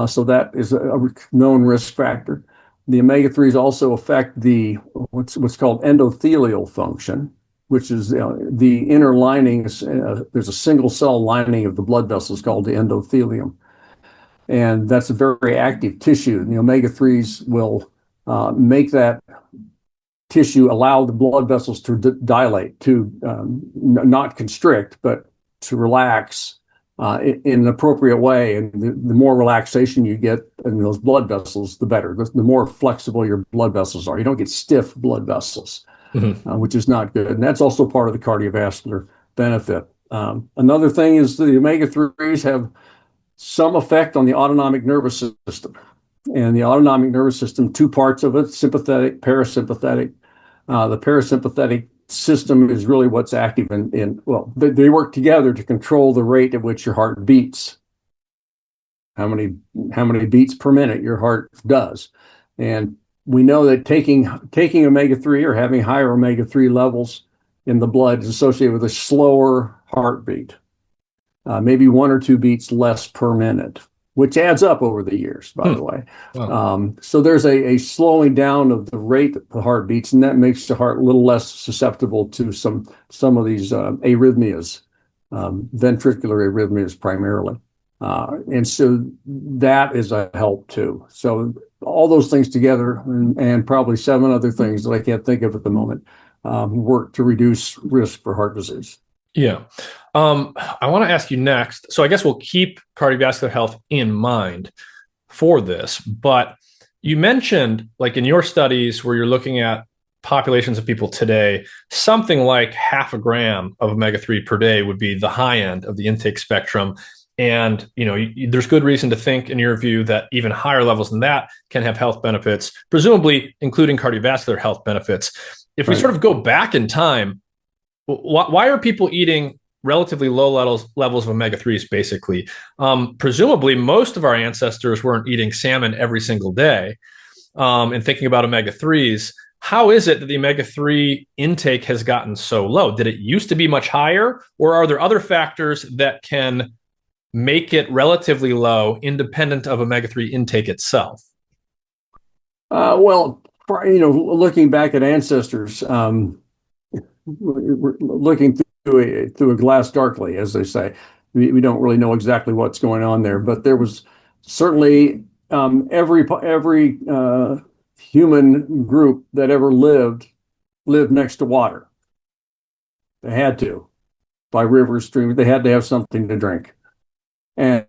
So that is a known risk factor. The omega-3s also affect the what's called endothelial function, which is the inner lining. There's a single cell lining of the blood vessels called the endothelium. And that's a very active tissue. And the omega-3s will make that tissue allow the blood vessels to dilate, to not constrict, but to relax in an appropriate way. And the more relaxation you get in those blood vessels, the better. The more flexible your blood vessels are. You don't get stiff blood vessels, which is not good. And that's also part of the cardiovascular benefit. Another thing is the omega-3s have some effect on the autonomic nervous system. And the autonomic nervous system, 2 parts of it, sympathetic, parasympathetic. The parasympathetic system is really what's active well, they work together to control the rate at which your heart beats, how many beats per minute your heart does. And we know that taking omega-3 or having higher omega-3 levels in the blood is associated with a slower heartbeat, maybe 1 or 2 beats less per minute, which adds up over the years, by the way. Wow. So there's a slowing down of the rate that the heart beats, and that makes the heart a little less susceptible to some of these arrhythmias, ventricular arrhythmias primarily. And so that is a help too. So all those things together, and probably 7 other things that I can't think of at the moment, work to reduce risk for heart disease. Yeah. I want to ask you next. So I guess we'll keep cardiovascular health in mind for this, but you mentioned, like in your studies where you're looking at populations of people today, something like 0.5 gram of omega-3 per day would be the high end of the intake spectrum. And, there's good reason to think, in your view, that even higher levels than that can have health benefits, presumably including cardiovascular health benefits. If we sort of go back in time, why are people eating relatively low levels of omega-3s, basically? Presumably, most of our ancestors weren't eating salmon every single day. And thinking about omega-3s, how is it that the omega-3 intake has gotten so low? Did it used to be much higher, or are there other factors that can make it relatively low, independent of omega-3 intake itself? Well, looking back at ancestors, we're looking through a glass darkly, as they say. We don't really know exactly what's going on there, but there was certainly every human group that ever lived next to water. They had to, by rivers, streams. They had to have something to drink, and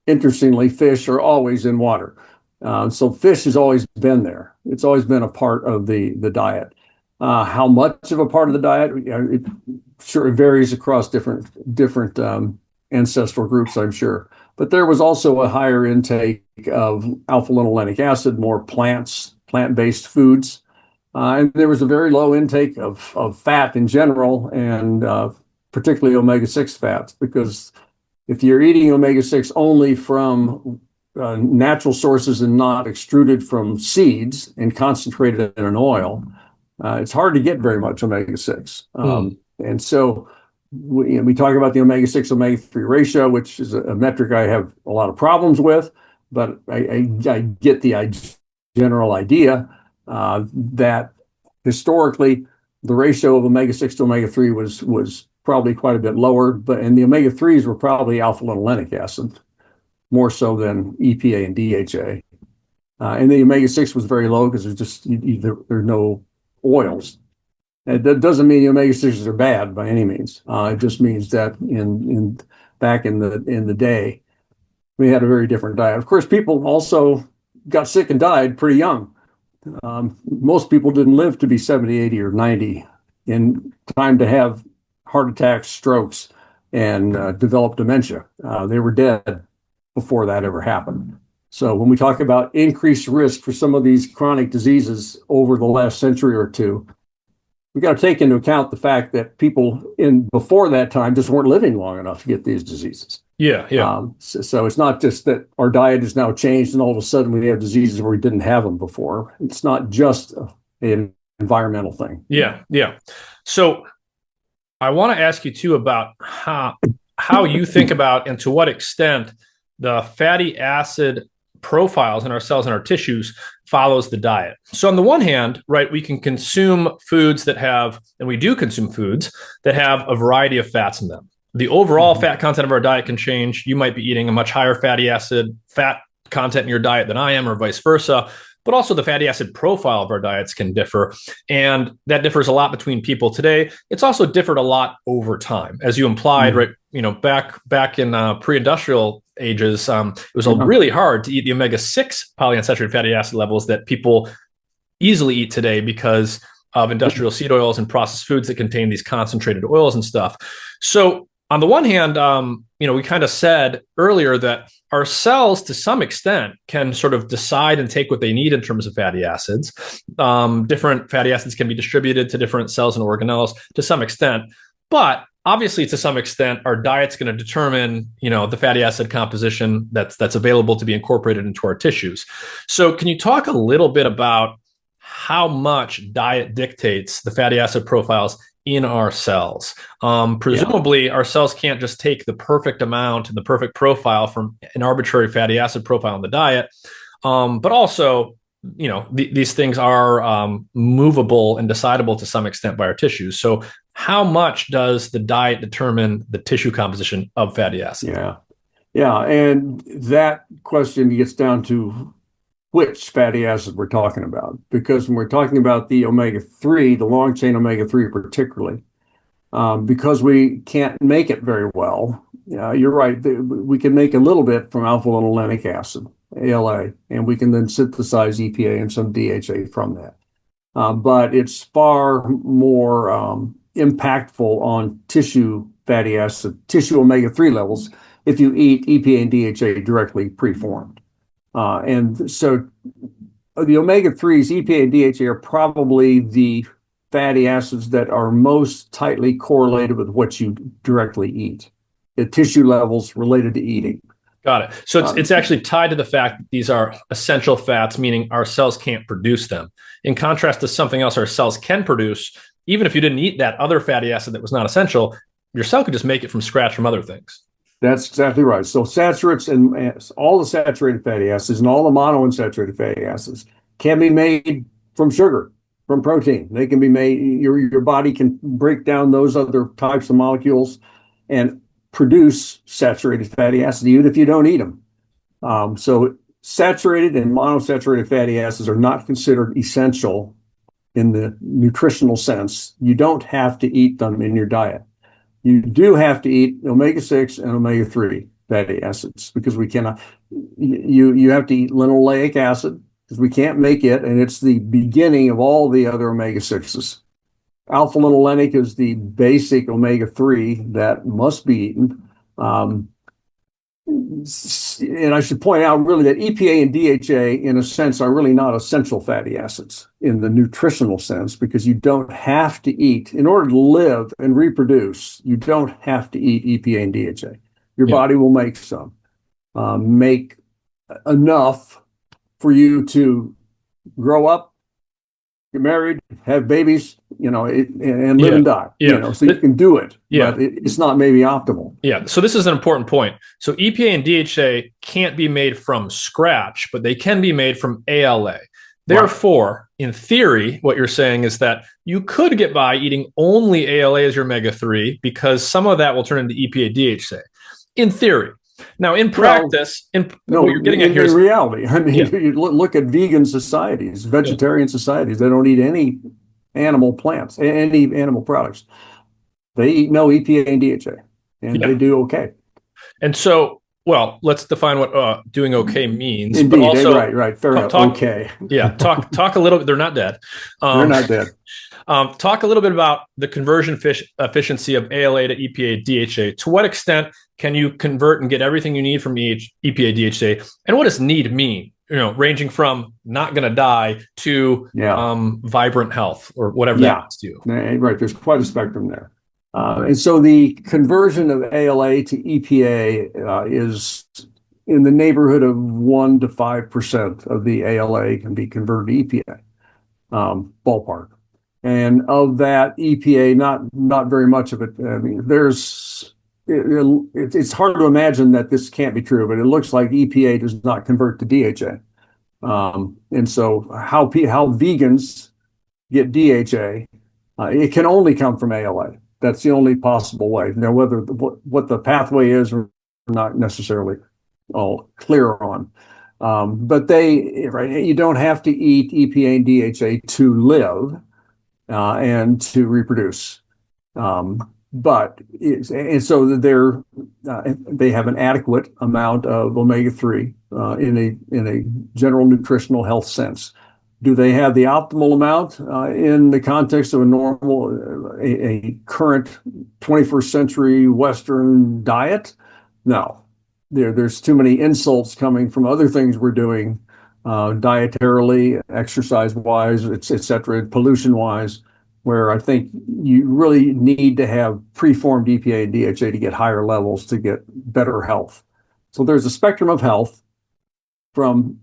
interestingly, fish are always in water. So fish has always been there. It's always been a part of the diet. How much of a part of the diet? It varies across different ancestral groups, I'm sure. But there was also a higher intake of alpha-linolenic acid, more plant-based foods. And there was a very low intake of fat in general, and particularly omega-6 fats, because if you're eating omega-6 only from natural sources and not extruded from seeds and concentrated in an oil, it's hard to get very much omega-6. And so we talk about the omega-6 omega-3 ratio, which is a metric I have a lot of problems with, but I get the general idea that historically the ratio of omega-6 to omega-3 was probably quite a bit lower, and the omega-3s were probably alpha-linolenic acid more so than EPA and DHA. And the omega-6 was very low because there are no oils. And that doesn't mean the omega-6s are bad by any means. It just means that back in the day, we had a very different diet. Of course, people also got sick and died pretty young. Most people didn't live to be 70, 80, or 90 in time to have heart attacks, strokes, and develop dementia. They were dead before that ever happened. So when we talk about increased risk for some of these chronic diseases over the last century or two, we got to take into account the fact that people before that time just weren't living long enough to get these diseases. Yeah. So it's not just that our diet has now changed and all of a sudden we have diseases where we didn't have them before. It's not just an environmental thing. Yeah. So I want to ask you too about how you think about and to what extent the fatty acid profiles in our cells and our tissues follows the diet. So on the one hand, right, we can consume foods that have, and we do consume foods that have a variety of fats in them. The overall fat content of our diet can change. You might be eating a much higher fatty acid fat content in your diet than I am, or vice versa. But also the fatty acid profile of our diets can differ. And that differs a lot between people today. It's also differed a lot over time. As you implied, right, back in pre-industrial ages, it was really hard to eat the omega-6 polyunsaturated fatty acid levels that people easily eat today because of industrial seed oils and processed foods that contain these concentrated oils and stuff. So on the one hand, we kind of said earlier that our cells, to some extent, can sort of decide and take what they need in terms of fatty acids. Different fatty acids can be distributed to different cells and organelles to some extent. But obviously, to some extent, our diet's going to determine, the fatty acid composition that's available to be incorporated into our tissues. So can you talk a little bit about how much diet dictates the fatty acid profiles in our cells? Presumably, our cells can't just take the perfect amount and the perfect profile from an arbitrary fatty acid profile in the diet. But also, these things are movable and decidable to some extent by our tissues. So how much does the diet determine the tissue composition of fatty acids? Yeah. And that question gets down to which fatty acid we're talking about. Because when we're talking about the omega-3, the long chain omega-3 particularly, because we can't make it very well, you're right, we can make a little bit from alpha-linolenic acid, ALA, and we can then synthesize EPA and some DHA from that. But it's far more impactful on tissue fatty acid, tissue omega-3 levels if you eat EPA and DHA directly preformed. And so the omega-3s, EPA and DHA, are probably the fatty acids that are most tightly correlated with what you directly eat, the tissue levels related to eating. Got it. So it's actually tied to the fact that these are essential fats, meaning our cells can't produce them. In contrast to something else our cells can produce, even if you didn't eat that other fatty acid that was not essential, your cell could just make it from scratch from other things. That's exactly right. So saturates and all the saturated fatty acids and all the monounsaturated fatty acids can be made from sugar, from protein. They can be made, your body can break down those other types of molecules and produce saturated fatty acids, even if you don't eat them. So saturated and monounsaturated fatty acids are not considered essential in the nutritional sense. You don't have to eat them in your diet. You do have to eat omega-6 and omega-3 fatty acids because we cannot, you have to eat linoleic acid because we can't make it, and it's the beginning of all the other omega-6s. Alpha-linolenic is the basic omega-3 that must be eaten, Um, and I should point out really that EPA and DHA, in a sense, are really not essential fatty acids in the nutritional sense, because you don't have to eat, in order to live and reproduce, you don't have to eat EPA and DHA. Your body will make some, make enough for you to grow up, get married, have babies, and live and die. So you can do it, but it's not maybe optimal. Yeah. So this is an important point. So EPA and DHA can't be made from scratch, but they can be made from ALA. Therefore, in theory, what you're saying is that you could get by eating only ALA as your omega-3, because some of that will turn into EPA DHA. In theory. Now, in practice, what you're getting at here is reality. I mean, you look at vegan societies, vegetarian societies. They don't eat any animal plants, any animal products. They eat no EPA and DHA, and they do okay. And so, well, let's define what doing okay means. Indeed, but also, right. Fair enough. Okay. Talk a little bit. They're not dead. They're not dead. Talk a little bit about the conversion efficiency of ALA to EPA DHA. To what extent can you convert and get everything you need from EPA DHA? And what does need mean? Ranging from not going to die to vibrant health, or whatever that means to you. Right. There's quite a spectrum there. And so the conversion of ALA to EPA is in the neighborhood of 1 to 5% of the ALA can be converted to EPA, ballpark. And of that EPA, not very much of it. I mean, it's hard to imagine that this can't be true, but it looks like EPA does not convert to DHA. And so how vegans get DHA, it can only come from ALA. That's the only possible way. Now, whether what the pathway is, we're not necessarily all clear on. But you don't have to eat EPA and DHA to live and to reproduce. But so they have an adequate amount of omega-3 in a general nutritional health sense. Do they have the optimal amount in the context of a current 21st century Western diet? No. There's too many insults coming from other things we're doing, dietarily, exercise-wise, et cetera, pollution-wise, where I think you really need to have preformed EPA and DHA to get higher levels to get better health. So there's a spectrum of health from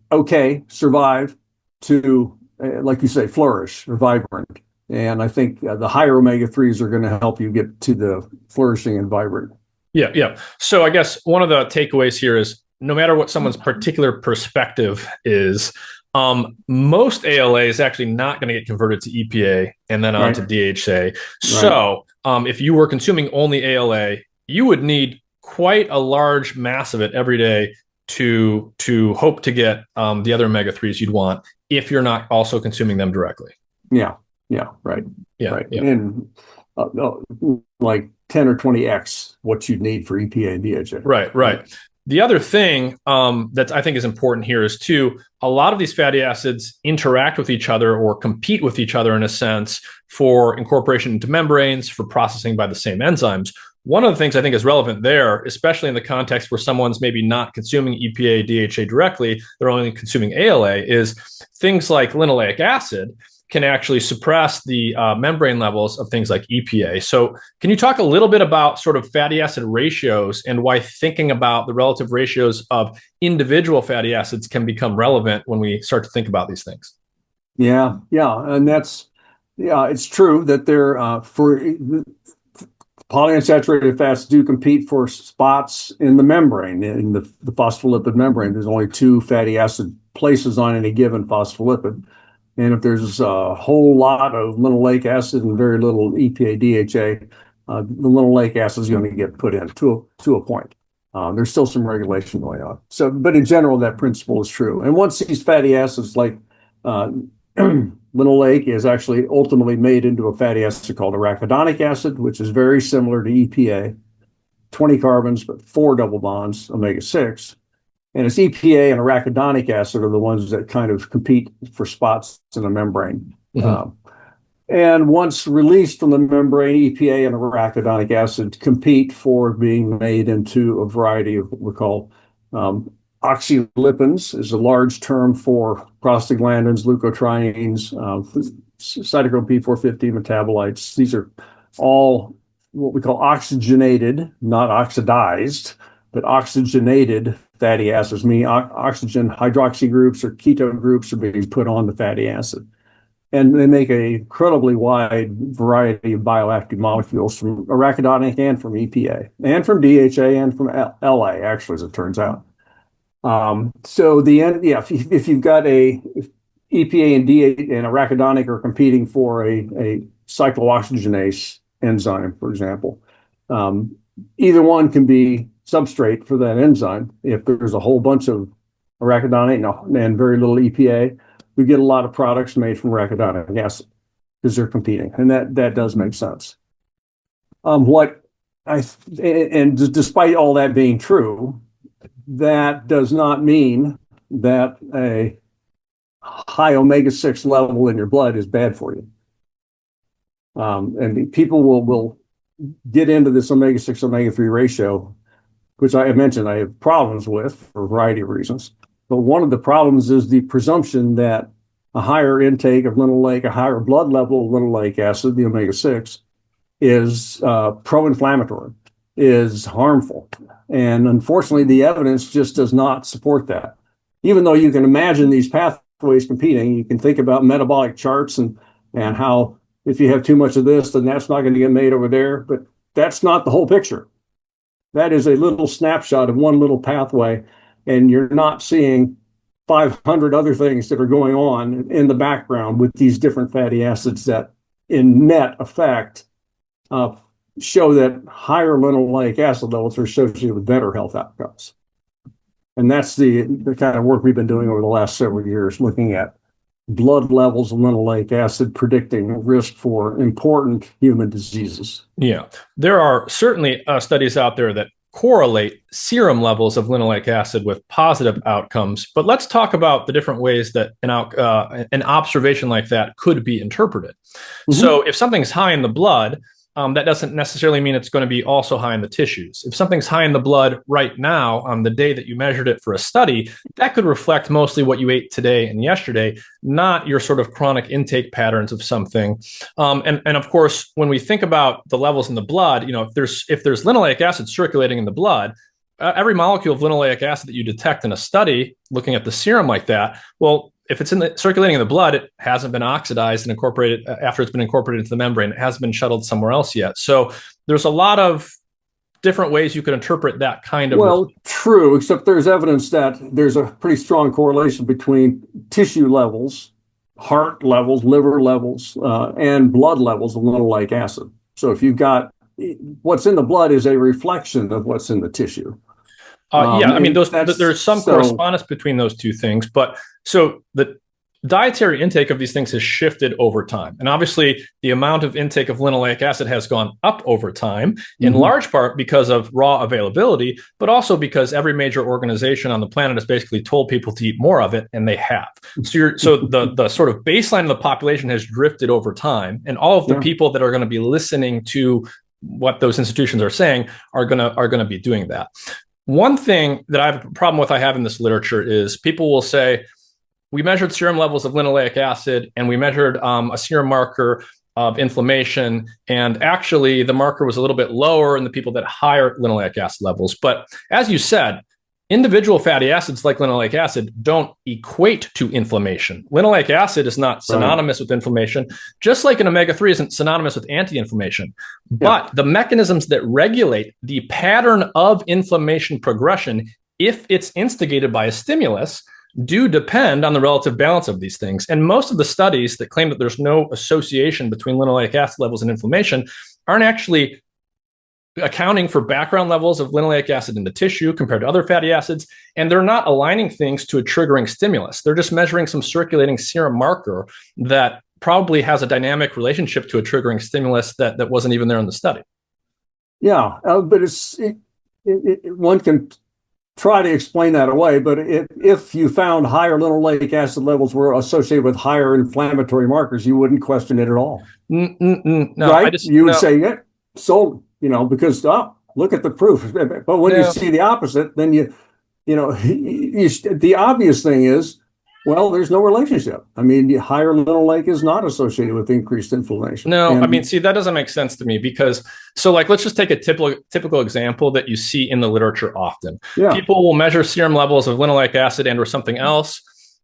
survive, to, like you say, flourish or vibrant. And I think the higher omega-3s are going to help you get to the flourishing and vibrant. Yeah. So I guess one of the takeaways here is, no matter what someone's particular perspective is, most ALA is actually not going to get converted to EPA and then on to DHA. So if you were consuming only ALA, you would need quite a large mass of it every day to hope to get the other omega-3s you'd want, if you're not also consuming them directly. Right. And like 10 or 20x what you'd need for EPA and DHA. Right. The other thing that I think is important here is, too, a lot of these fatty acids interact with each other or compete with each other in a sense for incorporation into membranes, for processing by the same enzymes. One of the things I think is relevant there, especially in the context where someone's maybe not consuming EPA, DHA directly, they're only consuming ALA, is things like linoleic acid can actually suppress the membrane levels of things like EPA. So can you talk a little bit about sort of fatty acid ratios and why thinking about the relative ratios of individual fatty acids can become relevant when we start to think about these things? Yeah. And it's true that polyunsaturated fats do compete for spots in the membrane, in the phospholipid membrane. There's only 2 fatty acid places on any given phospholipid. And if there's a whole lot of linoleic acid and very little EPA, DHA, the linoleic acid is going to get put in to a point. There's still some regulation going on. So, but in general, that principle is true. And once these fatty acids, like linoleic, is actually ultimately made into a fatty acid called arachidonic acid, which is very similar to EPA, 20 carbons, but 4 double bonds, omega-6. And it's EPA and arachidonic acid are the ones that kind of compete for spots in the membrane. And once released from the membrane, EPA and arachidonic acid compete for being made into a variety of what we call oxylipins, is a large term for prostaglandins, leukotrienes, cytochrome P450 metabolites. These are all what we call oxygenated, not oxidized, but oxygenated fatty acids, meaning oxygen hydroxy groups or ketone groups are being put on the fatty acid. And they make an incredibly wide variety of bioactive molecules from arachidonic and from EPA and from DHA and from LA, actually, as it turns out. So if you've got if EPA and DHA and arachidonic are competing for a cyclooxygenase enzyme, for example, either one can be substrate for that enzyme. If there's a whole bunch of arachidonic and very little EPA, we get a lot of products made from arachidonic acid because they're competing, and that does make sense. Despite all that being true, that does not mean that a high omega-6 level in your blood is bad for you. And people will get into this omega-6 omega-3 ratio, which I mentioned I have problems with for a variety of reasons. But one of the problems is the presumption that a higher intake of linoleic, a higher blood level of linoleic acid, the omega-6, is pro-inflammatory, is harmful. And unfortunately, the evidence just does not support that. Even though you can imagine these pathways competing, you can think about metabolic charts and how if you have too much of this, then that's not going to get made over there. But that's not the whole picture. That is a little snapshot of one little pathway, and you're not seeing 500 other things that are going on in the background with these different fatty acids that, in net effect, show that higher linoleic acid levels are associated with better health outcomes. And that's the kind of work we've been doing over the last several years, looking at blood levels of linoleic acid predicting risk for important human diseases. Yeah, there are certainly studies out there that correlate serum levels of linoleic acid with positive outcomes. But let's talk about the different ways that an observation like that could be interpreted. Mm-hmm. So if something's high in the blood, that doesn't necessarily mean it's going to be also high in the tissues. If something's high in the blood right now on the day that you measured it for a study, that could reflect mostly what you ate today and yesterday, not your sort of chronic intake patterns of something. And of course, when we think about the levels in the blood, if there's linoleic acid circulating in the blood, every molecule of linoleic acid that you detect in a study, looking at the serum like that, well, if it's circulating in the blood, it hasn't been oxidized and incorporated after it's been incorporated into the membrane. It hasn't been shuttled somewhere else yet. So there's a lot of different ways you could interpret that kind of. Well, true, except there's evidence that there's a pretty strong correlation between tissue levels, heart levels, liver levels, and blood levels of linoleic acid. So if you've got what's in the blood is a reflection of what's in the tissue. I mean, there's some correspondence between those two things, but so the dietary intake of these things has shifted over time. And obviously the amount of intake of linoleic acid has gone up over time, in large part because of raw availability, but also because every major organization on the planet has basically told people to eat more of it, and they have. So the sort of baseline of the population has drifted over time, and all of the people that are going to be listening to what those institutions are saying are going to be doing that. One thing that I have a problem with I have in this literature is people will say, we measured serum levels of linoleic acid and we measured a serum marker of inflammation. And actually, the marker was a little bit lower in the people that had higher linoleic acid levels. But as you said, individual fatty acids like linoleic acid don't equate to inflammation. Linoleic acid is not synonymous with inflammation, just like an omega-3 isn't synonymous with anti-inflammation. But the mechanisms that regulate the pattern of inflammation progression, if it's instigated by a stimulus, do depend on the relative balance of these things. And most of the studies that claim that there's no association between linoleic acid levels and inflammation aren't actually accounting for background levels of linoleic acid in the tissue compared to other fatty acids, and they're not aligning things to a triggering stimulus. They're just measuring some circulating serum marker that probably has a dynamic relationship to a triggering stimulus that wasn't even there in the study. Yeah, but one can try to explain that away, but if you found higher linoleic acid levels were associated with higher inflammatory markers, you wouldn't question it at all. No, right? You would say, yeah, so, because, look at the proof. But when you see the opposite, then the obvious thing is, well, there's no relationship. I mean, higher linoleic is not associated with increased inflammation. No, I mean, see, that doesn't make sense to me because, let's just take a typical example that you see in the literature often. Yeah. People will measure serum levels of linoleic acid and or something else,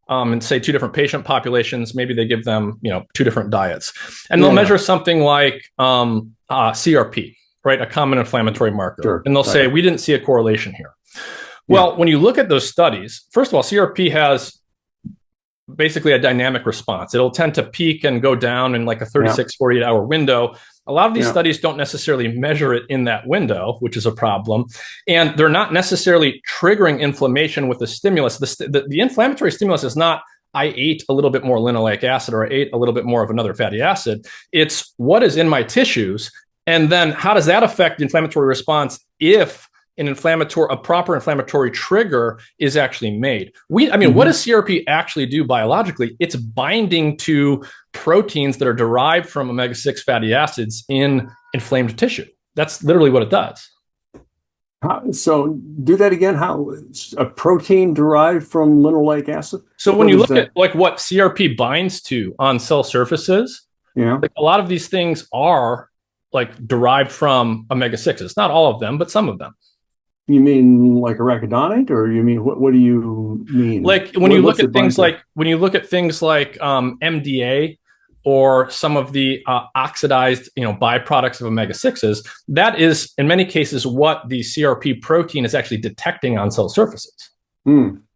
and say two different patient populations. Maybe they give them, two different diets, and they'll measure something like CRP, right, a common inflammatory marker, sure, and they'll say we didn't see a correlation here. Well, when you look at those studies, first of all, CRP has basically a dynamic response. It'll tend to peak and go down in like a 36, 48 hour window. A lot of these studies don't necessarily measure it in that window, which is a problem. And they're not necessarily triggering inflammation with the stimulus. The inflammatory stimulus is not, I ate a little bit more linoleic acid or I ate a little bit more of another fatty acid. It's what is in my tissues. And then how does that affect the inflammatory response if a proper inflammatory trigger is actually made? What does CRP actually do biologically? It's binding to proteins that are derived from omega-6 fatty acids in inflamed tissue. That's literally what it does. So do that again. How a protein derived from linoleic acid? So when you look at like what CRP binds to on cell surfaces, like a lot of these things are like derived from omega-6s. Not all of them, but some of them. You mean like arachidonate, or you mean what do you mean? Like when you look at things like MDA or some of the oxidized byproducts of omega-6s, that is in many cases what the CRP protein is actually detecting on cell surfaces.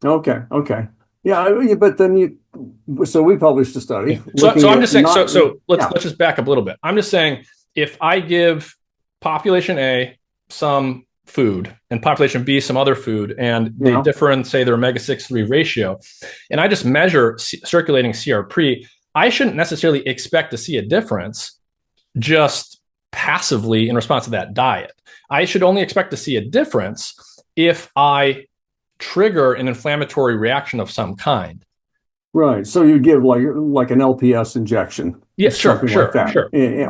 Okay. Yeah, but then so we published a study. So I'm just saying. Let's just back up a little bit. I'm just saying if I give population A some food and population B some other food, and they differ in, say, their omega-6/3 ratio, and I just measure circulating CRP, I shouldn't necessarily expect to see a difference just passively in response to that diet. I should only expect to see a difference if I trigger an inflammatory reaction of some kind. Right. So you give like an LPS injection. Yeah, sure.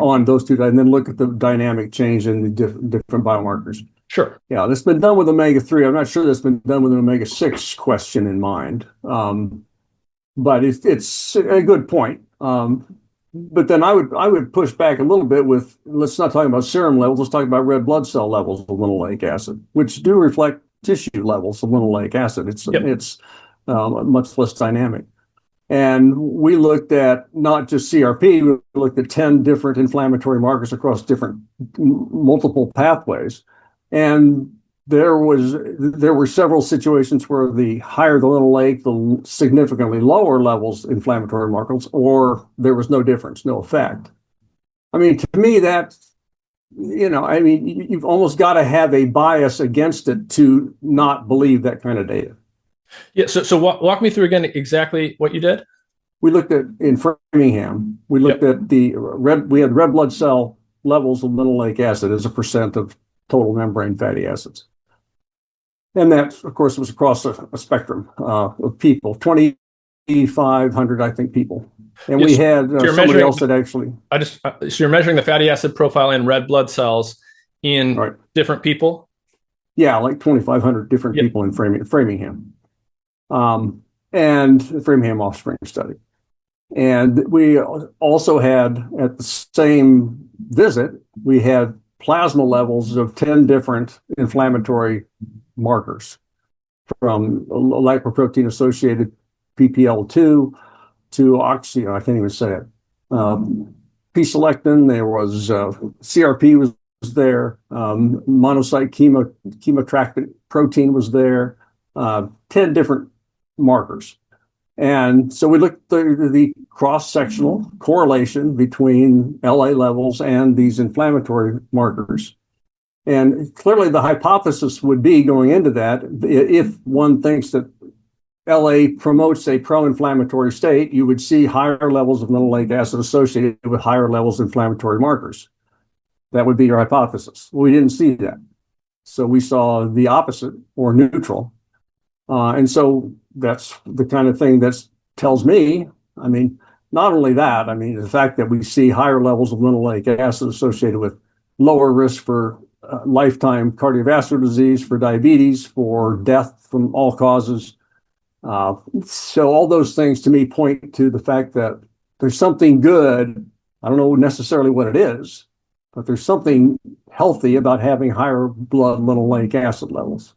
On those two, and then look at the dynamic change in the different biomarkers. Sure. Yeah, that's been done with omega-3. I'm not sure that's been done with an omega-6 question in mind. But it's a good point. But then I would push back a little bit with, let's not talk about serum levels, let's talk about red blood cell levels of linoleic acid, which do reflect tissue levels of linoleic acid. It's much less dynamic. And we looked at not just CRP, we looked at 10 different inflammatory markers across multiple pathways. And there were several situations where the higher the linoleic, the significantly lower levels inflammatory markers, or there was no difference, no effect. I mean, to me, that, you've almost got to have a bias against it to not believe that kind of data. Yeah. So walk me through again exactly what you did. We looked at in Framingham. We looked at we had red blood cell levels of linoleic acid as a percent of total membrane fatty acids. And that, of course, was across a spectrum of people, 2,500, I think, people. And we had somebody else that actually... so you're measuring the fatty acid profile in red blood cells in different people? Yeah, like 2,500 different people in Framingham. And the Framingham Offspring Study. And we also had, at the same visit, we had plasma levels of 10 different inflammatory markers, from lipoprotein-associated PPL2 to I can't even say it, P-selectin. There was CRP was there, monocyte chemotractant protein was there, 10 different markers. And so we looked at the cross-sectional correlation between LA levels and these inflammatory markers. And clearly the hypothesis would be going into that, if one thinks that LA promotes a pro-inflammatory state, you would see higher levels of linoleic acid associated with higher levels of inflammatory markers. That would be your hypothesis. Well, we didn't see that. So we saw the opposite, or neutral. And so that's the kind of thing that tells me, I mean, not only that, I mean, the fact that we see higher levels of linoleic acid associated with lower risk for lifetime cardiovascular disease, for diabetes, for death from all causes. So all those things to me point to the fact that there's something good. I don't know necessarily what it is, but there's something healthy about having higher blood linoleic acid levels.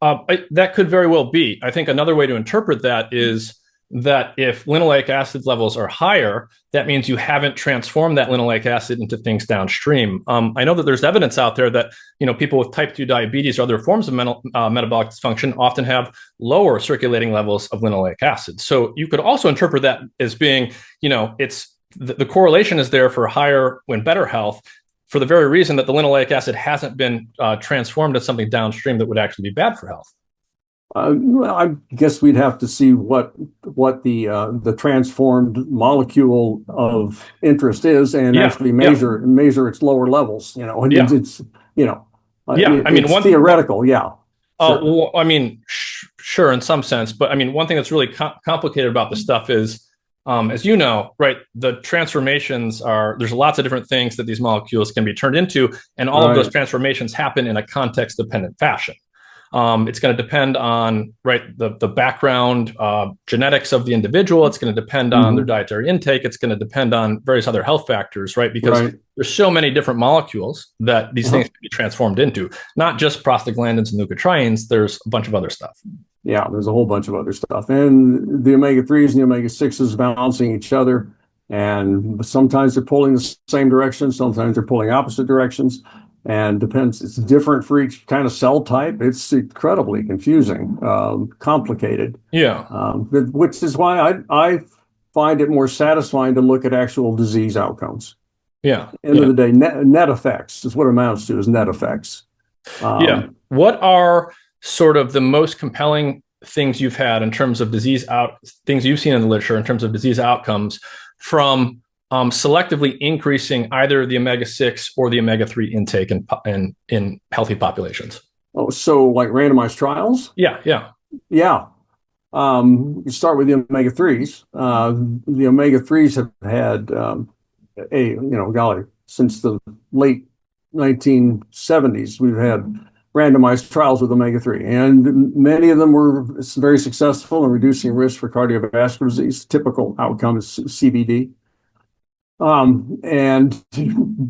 That could very well be. I think another way to interpret that is that if linoleic acid levels are higher, that means you haven't transformed that linoleic acid into things downstream. I know that there's evidence out there that people with type 2 diabetes or other forms of metabolic dysfunction often have lower circulating levels of linoleic acid. So you could also interpret that as being, it's the correlation is there for higher when better health, for the very reason that the linoleic acid hasn't been transformed to something downstream that would actually be bad for health. Well, I guess we'd have to see what the transformed molecule of interest is, and actually measure its lower levels. It's it's theoretical. Yeah. Sure. Well, I mean, sure, in some sense, but I mean, one thing that's really complicated about this stuff is, as you know, right, the transformations there's lots of different things that these molecules can be turned into, and all of those transformations happen in a context-dependent fashion. It's going to depend on the background genetics of the individual. It's going to depend on their dietary intake. It's going to depend on various other health factors, right? Because there's so many different molecules that these things can be transformed into, not just prostaglandins and leukotrienes. There's a bunch of other stuff. Yeah, there's a whole bunch of other stuff. And the omega-3s and the omega-6s balancing each other. And sometimes they're pulling the same direction. Sometimes they're pulling opposite directions. And depends, it's different for each kind of cell type. It's incredibly confusing, complicated. Yeah. Which is why I find it more satisfying to look at actual disease outcomes. Yeah. End of the day, net effects is what it amounts to, is net effects. What are sort of the most compelling things you've had in terms of things you've seen in the literature in terms of disease outcomes from selectively increasing either the omega-6 or the omega-3 intake in healthy populations? Oh, so like randomized trials? Yeah. You start with the omega-3s. The omega-3s have had since the late 1970s, we've had randomized trials with omega-3, and many of them were very successful in reducing risk for cardiovascular disease. Typical outcome is CVD. And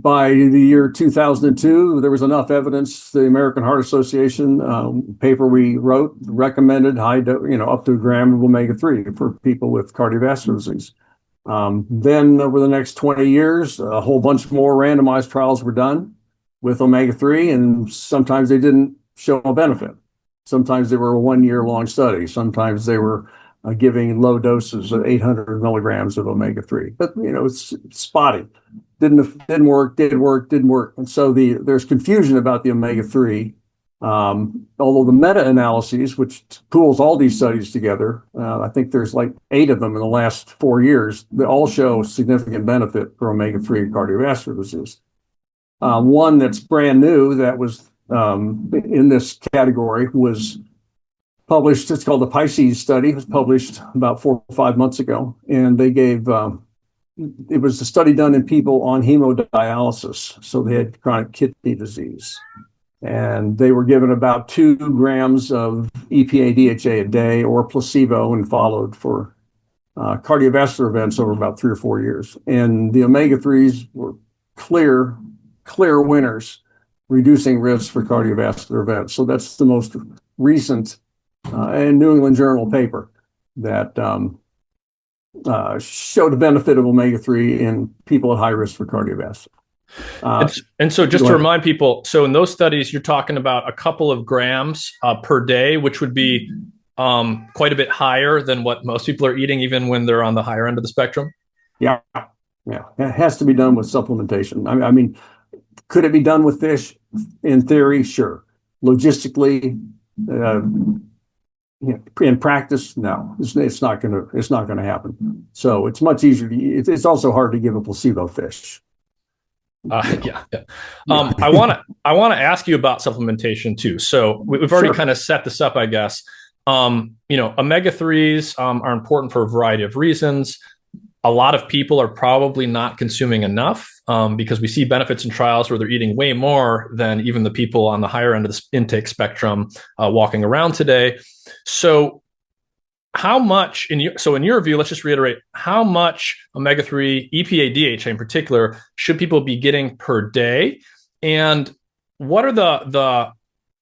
by the year 2002, there was enough evidence. The American Heart Association paper we wrote recommended up to a gram of omega-3 for people with cardiovascular disease. Then over the next 20 years, a whole bunch more randomized trials were done with omega-3, and sometimes they didn't show a benefit. Sometimes they were a 1-year long study. Sometimes they were giving low doses of 800 milligrams of omega-3, but it's spotty. Didn't work, did work, didn't work. And so there's confusion about the omega-3. Although the Meta-Analyses, which pools all these studies together, I think there's like 8 of them in the last 4 years, they all show significant benefit for omega-3 cardiovascular disease. One that's brand new that was in this category was published. It's called the Pisces study. It was published about 4 or 5 months ago, and they gave it was a study done in people on hemodialysis, so they had chronic kidney disease, and they were given about 2 grams of EPA DHA a day or placebo, and followed for cardiovascular events over about 3 or 4 years. And the omega-3s were clear winners, reducing risk for cardiovascular events. So that's the most recent and New England Journal paper that showed the benefit of omega-3 in people at high risk for cardiovascular. And so just to remind people, so in those studies, you're talking about a couple of grams per day, which would be quite a bit higher than what most people are eating, even when they're on the higher end of the spectrum. Yeah. It has to be done with supplementation. I mean, could it be done with fish? In theory, sure. Logistically, in practice, no, it's not going to happen. So it's much easier it's also hard to give a placebo fish. Yeah. I want to ask you about supplementation too. So we've already kind of set this up, I guess. Omega-3s are important for a variety of reasons. A lot of people are probably not consuming enough because we see benefits in trials where they're eating way more than even the people on the higher end of the intake spectrum walking around today. So how much, in your view, let's just reiterate, how much omega-3, EPA, DHA in particular, should people be getting per day? And what are the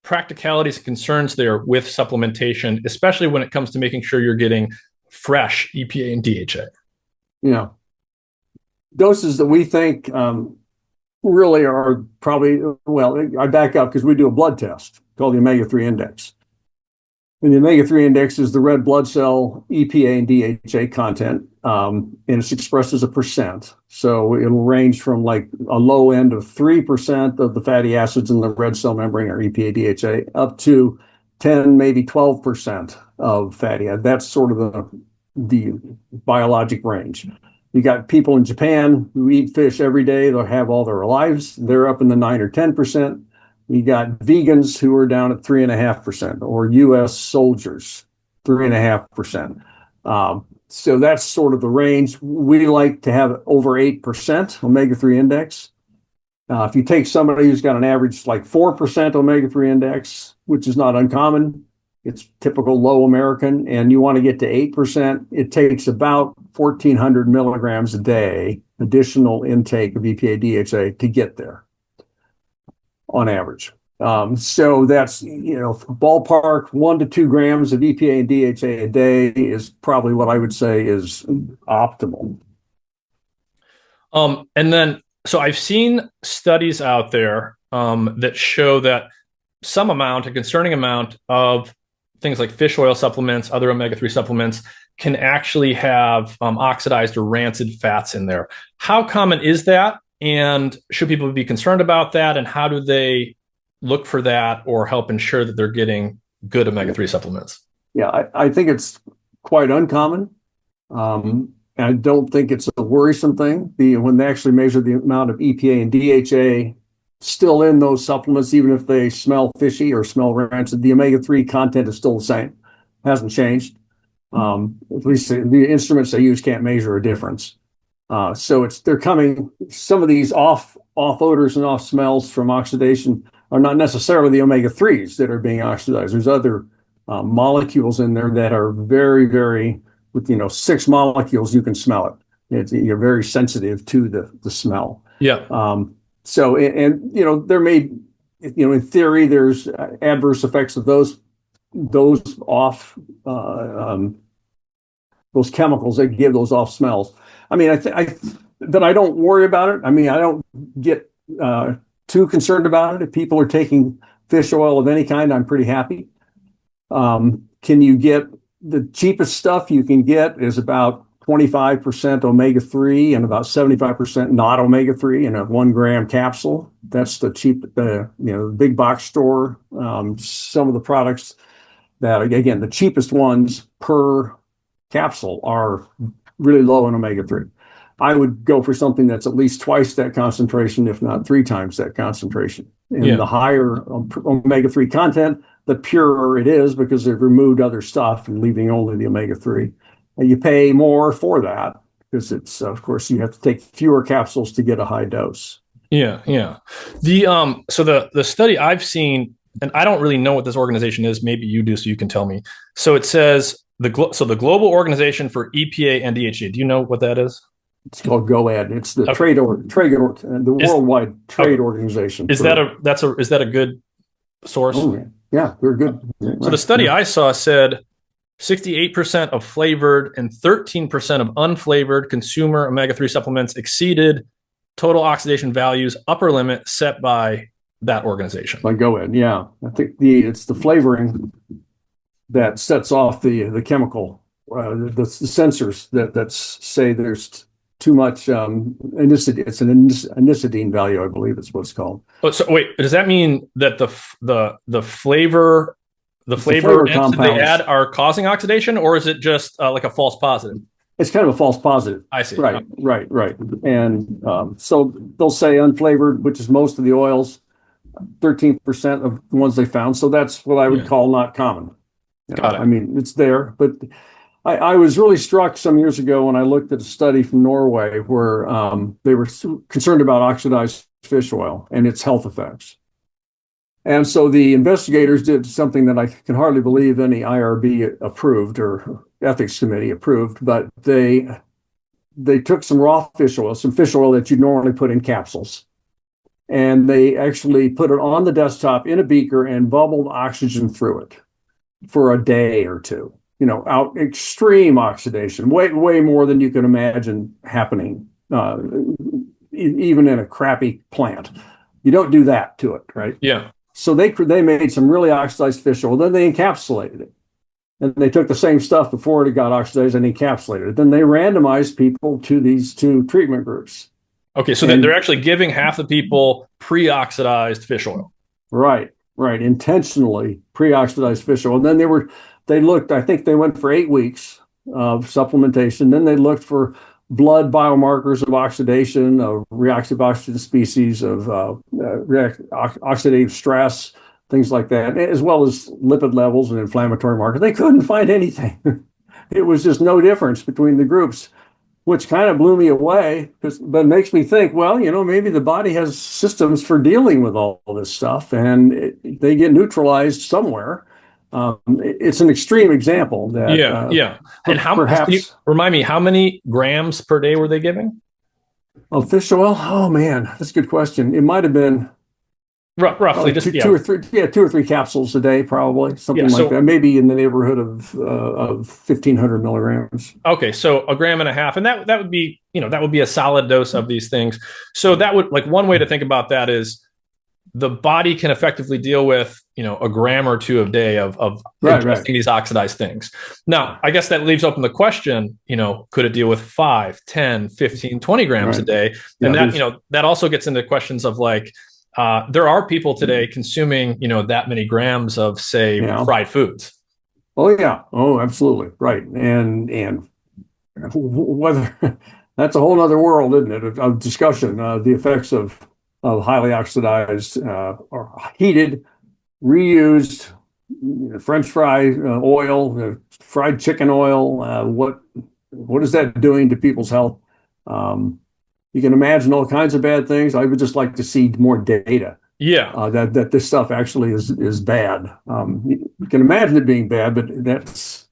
practicalities and concerns there with supplementation, especially when it comes to making sure you're getting fresh EPA and DHA? Yeah. Doses that we think really are probably, well, I back up because we do a blood test called the Omega-3 index. And the Omega-3 index is the red blood cell EPA and DHA content, and it's expressed as a percent. So it'll range from like a low end of 3% of the fatty acids in the red cell membrane or EPA, DHA, up to 10, maybe 12% of fatty acids. That's sort of the biologic range. You got people in Japan who eat fish every day. They'll have all their lives. They're up in the 9 or 10%. You got vegans who are down at 3.5%, or U.S. soldiers, 3.5%. So that's sort of the range. We like to have over 8% omega-3 index. If you take somebody who's got an average like 4% omega-3 index, which is not uncommon, it's typical low American, and you want to get to 8%, it takes about 1,400 milligrams a day additional intake of EPA, DHA to get there, on average. So that's, ballpark 1 to 2 grams of EPA and DHA a day is probably what I would say is optimal. And then, so I've seen studies out there that show that a concerning amount of things like fish oil supplements, other omega-3 supplements, can actually have oxidized or rancid fats in there. How common is that? And should people be concerned about that? And how do they look for that or help ensure that they're getting good omega-3 supplements? Yeah, I think it's quite uncommon. I don't think it's a worrisome thing. When they actually measure the amount of EPA and DHA still in those supplements, even if they smell fishy or smell rancid, the omega-3 content is still the same. Hasn't changed. At least the instruments they use can't measure a difference. So they're coming, some of these off odors and off smells from oxidation are not necessarily the omega-3s that are being oxidized. There's other molecules in there that are very, very, with 6 molecules, you can smell it. You're very sensitive to the smell. Yeah. So there may, in theory, there's adverse effects of those off those chemicals that give those off smells. I mean, I don't worry about it. I mean, I don't get too concerned about it. If people are taking fish oil of any kind, I'm pretty happy. Can you get the cheapest stuff you can get is about 25% omega-3 and about 75% not omega-3 in a 1 gram capsule. That's the cheap, big box store. Some of the products that, again, the cheapest ones per capsule are really low in omega-3. I would go for something that's at least twice that concentration, if not 3 times that concentration. And the higher omega-3 content, the purer it is because they've removed other stuff and leaving only the omega-3. And you pay more for that because it's, of course, you have to take fewer capsules to get a high dose. Yeah. So the study I've seen, and I don't really know what this organization is. Maybe you do, so you can tell me. So it says the Global Organization for EPA and DHA. Do you know what that is? It's called GOAD. It's the worldwide trade organization. Is that a good source? Oh, yeah, they're good. So the study I saw said 68% of flavored and 13% of unflavored consumer omega-3 supplements exceeded total oxidation values upper limit set by that organization. By GOAD, yeah. I think it's the flavoring that sets off the chemical, the sensors that say there's too much anisidine. It's an anisidine value, I believe is what it's called. Oh, so wait, does that mean that the flavor compounds they add are causing oxidation, or is it just like a false positive? It's kind of a false positive. I see. Right. And so they'll say unflavored, which is most of the oils, 13% of the ones they found. So that's what I would call not common. Got it. I mean, it's there, but I was really struck some years ago when I looked at a study from Norway where they were concerned about oxidized fish oil and its health effects. And so the investigators did something that I can hardly believe any IRB approved or ethics committee approved, but they took some raw fish oil, some fish oil that you normally put in capsules, and they actually put it on the desktop in a beaker and bubbled oxygen through it for a day or two. Out extreme oxidation, way more than you can imagine happening, even in a crappy plant. You don't do that to it, right? Yeah. So they made some really oxidized fish oil. Then they encapsulated it. And they took the same stuff before it got oxidized and encapsulated it. Then they randomized people to these two treatment groups. Okay, so they're actually giving half the people pre-oxidized fish oil. Right. Intentionally pre-oxidized fish oil. And then they looked, I think they went for 8 weeks of supplementation. Then they looked for blood biomarkers of oxidation, of reactive oxygen species, of oxidative stress, things like that, as well as lipid levels and inflammatory markers. They couldn't find anything. It was just no difference between the groups, which kind of blew me away, but it makes me think, well, maybe the body has systems for dealing with all this stuff, and they get neutralized somewhere. It's an extreme example that And can you remind me, how many grams per day were they giving? Fish oil? Oh man, that's a good question. It might have been roughly just two or three capsules a day, probably something like that. Maybe in the neighborhood of 1,500 milligrams. Okay, so 1.5 grams, and that would be a solid dose of these things. So that would, like, one way to think about that is the body can effectively deal with 1 gram or 2 a day of ingesting these oxidized things. Now, I guess that leaves open the question, could it deal with 5, 10, 15, 20 grams a day? And that also gets into questions of like, there are people today consuming, that many grams of, say, fried foods. Oh yeah. Oh, absolutely. Right. And whether that's a whole nother world, isn't it, of discussion, the effects of highly oxidized or heated, reused French fry oil, fried chicken oil. What is that doing to people's health? You can imagine all kinds of bad things. I would just like to see more data. That this stuff actually is bad. You can imagine it being bad, but that's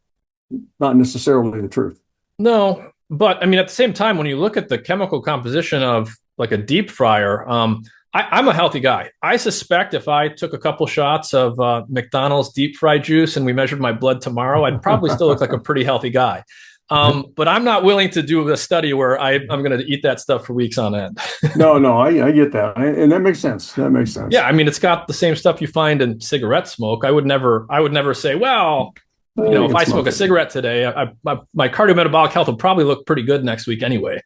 not necessarily the truth. No, but I mean, at the same time, when you look at the chemical composition of like a deep fryer, I'm a healthy guy. I suspect if I took a couple shots of McDonald's deep fried juice and we measured my blood tomorrow, I'd probably still look like a pretty healthy guy. But I'm not willing to do a study where I'm going to eat that stuff for weeks on end. No, I get that. And that makes sense. Yeah. I mean, it's got the same stuff you find in cigarette smoke. I would never say, well, if I smoke a cigarette today, my cardiometabolic health will probably look pretty good next week anyway.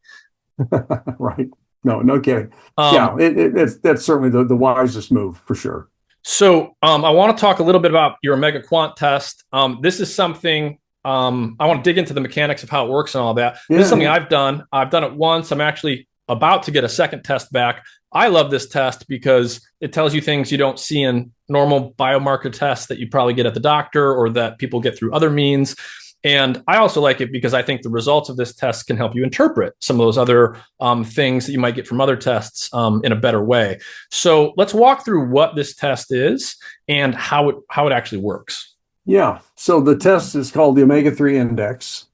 Right. No kidding. That's certainly the wisest move for sure. So I want to talk a little bit about your OmegaQuant test. This is something I want to dig into the mechanics of how it works and all that. This is something I've done. I've done it once. I'm actually about to get a second test back. I love this test because it tells you things you don't see in normal biomarker tests that you probably get at the doctor or that people get through other means. And I also like it because I think the results of this test can help you interpret some of those other things that you might get from other tests in a better way. So let's walk through what this test is and how it actually works. Yeah. So the test is called the Omega-3 Index.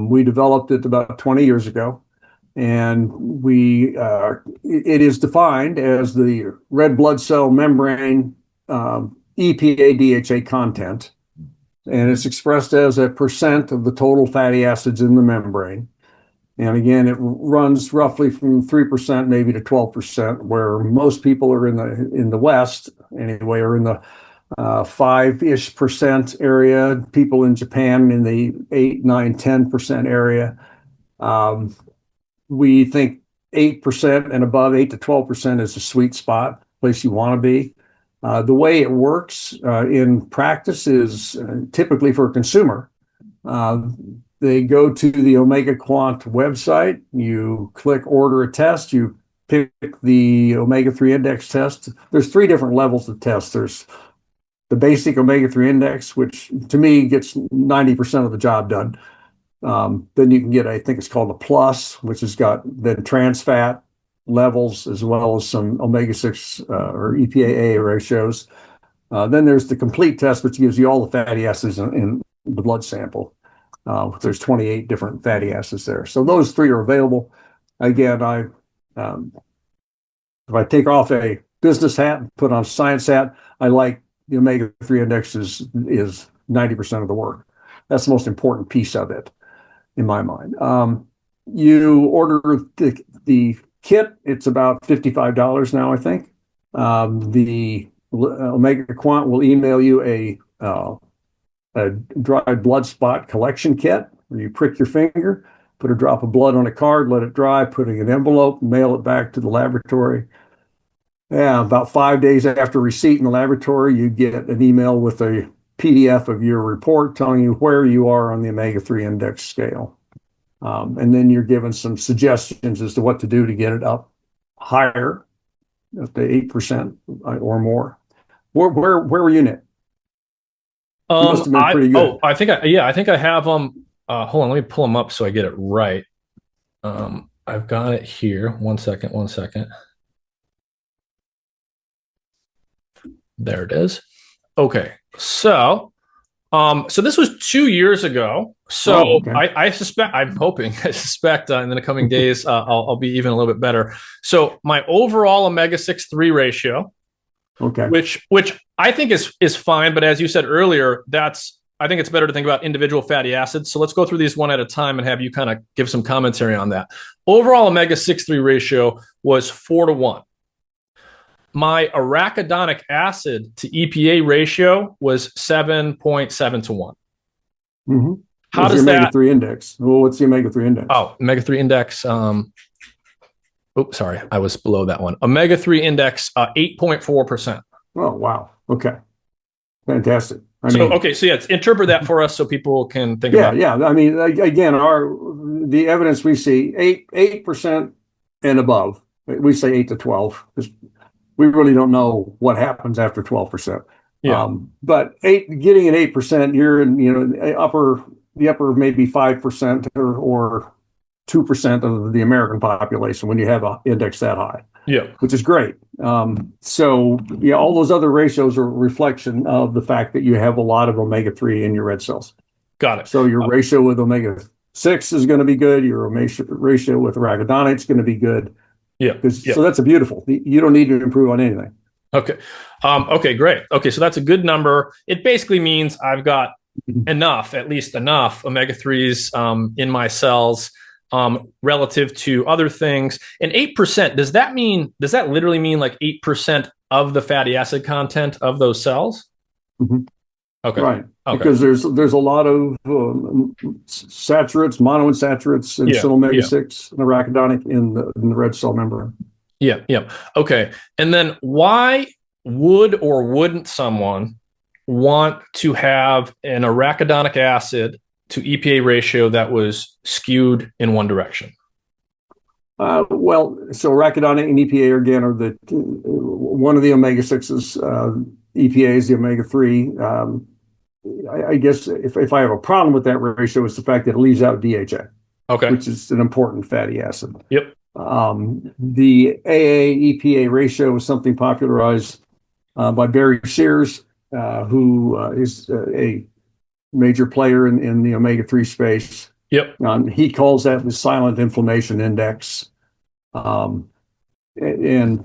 We developed it about 20 years ago, and it is defined as the red blood cell membrane EPA DHA content. And it's expressed as a percent of the total fatty acids in the membrane. And again, it runs roughly from 3% maybe to 12%, where most people are in the West anyway, are in the 5-ish% area. People in Japan in the 8, 9, 10% area. We think 8% and above, 8 to 12% is a sweet spot, place you want to be. The way it works in practice is typically for a consumer. they go to the OmegaQuant website. You click order a test. You pick the omega-3 index test. There's 3 different levels of tests. There's the basic omega-3 index, which to me gets 90% of the job done. Then you can get, I think it's called a plus, which has got then trans fat levels as well as some omega-6 or EPA ratios. Then there's the complete test, which gives you all the fatty acids in the blood sample. There's 28 different fatty acids there. So those 3 are available. Again, if I take off a business hat and put on a science hat, I like the omega-3 index is 90% of the work. That's the most important piece of it, in my mind. You order the kit, it's about $55 now, I think. The OmegaQuant will email you a dried blood spot collection kit where you prick your finger, put a drop of blood on a card, let it dry, put it in an envelope, mail it back to the laboratory. Yeah, about 5 days after receipt in the laboratory, you get an email with a PDF of your report telling you where you are on the omega-3 index scale. And then you're given some suggestions as to what to do to get it up higher, up to 8% or more. Where were you, Nick? You must have been pretty good. I think I have them. Hold on, let me pull them up so I get it right. I've got it here. One second. There it is. Okay, so this was 2 years ago. So okay. I suspect in the coming days I'll be even a little bit better. So my overall omega-6/3 ratio, okay, which I think is fine, but as you said earlier, I think it's better to think about individual fatty acids. So let's go through these one at a time and have you kind of give some commentary on that. Overall omega-6/3 ratio was 4-to-1. My arachidonic acid to EPA ratio was 7.7-to-1. Mm-hmm. How does that omega-3 index? Well, what's the omega-3 index? Oh, omega-3 index. Sorry, I was below that one. Omega-3 index 8.4%. Oh, wow. Okay, fantastic. Interpret that for us so people can think about it. Yeah. I mean, again, the evidence we see 8% and above. We say 8 to 12 because we really don't know what happens after 12%. Yeah. But getting an 8%, you're in the upper maybe 5% or 2% of the American population when you have an index that high. Yeah, which is great. So all those other ratios are a reflection of the fact that you have a lot of omega-3 in your red cells. Got it. So your ratio with omega-6 is going to be good. Your ratio with arachidonic is going to be good. Yeah. So that's beautiful. You don't need to improve on anything. Okay. Okay, great. Okay, so that's a good number. It basically means I've got at least enough omega-3s in my cells relative to other things. And 8%, does that literally mean like 8% of the fatty acid content of those cells? Mm-hmm. Okay. Right. Okay. Because there's a lot of saturates, monounsaturates, and some omega-6 and arachidonic in the red cell membrane. Yeah. Okay. And then why would or wouldn't someone want to have an arachidonic acid to EPA ratio that was skewed in one direction? So arachidonic and EPA again are one of the omega-6s. EPA is the omega-3. I guess if I have a problem with that ratio, it's the fact that it leaves out DHA, okay, which is an important fatty acid. Yep. The AA-EPA ratio was something popularized by Barry Sears, who is a major player in the omega-3 space. Yep. He calls that the silent inflammation index. And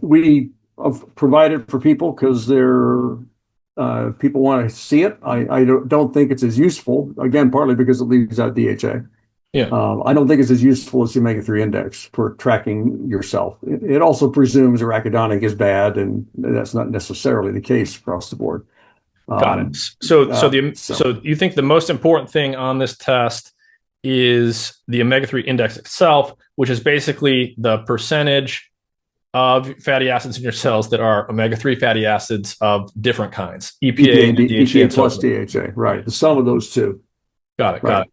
we provide it for people because people want to see it. I don't think it's as useful, again, partly because it leaves out DHA. Yeah. I don't think it's as useful as the omega-3 index for tracking yourself. It also presumes arachidonic is bad, and that's not necessarily the case across the board. Got it. So you think the most important thing on this test is the omega-3 index itself, which is basically the percentage of fatty acids in your cells that are omega-3 fatty acids of different kinds, EPA and DHA plus DHA, right? The sum of those two. Got it.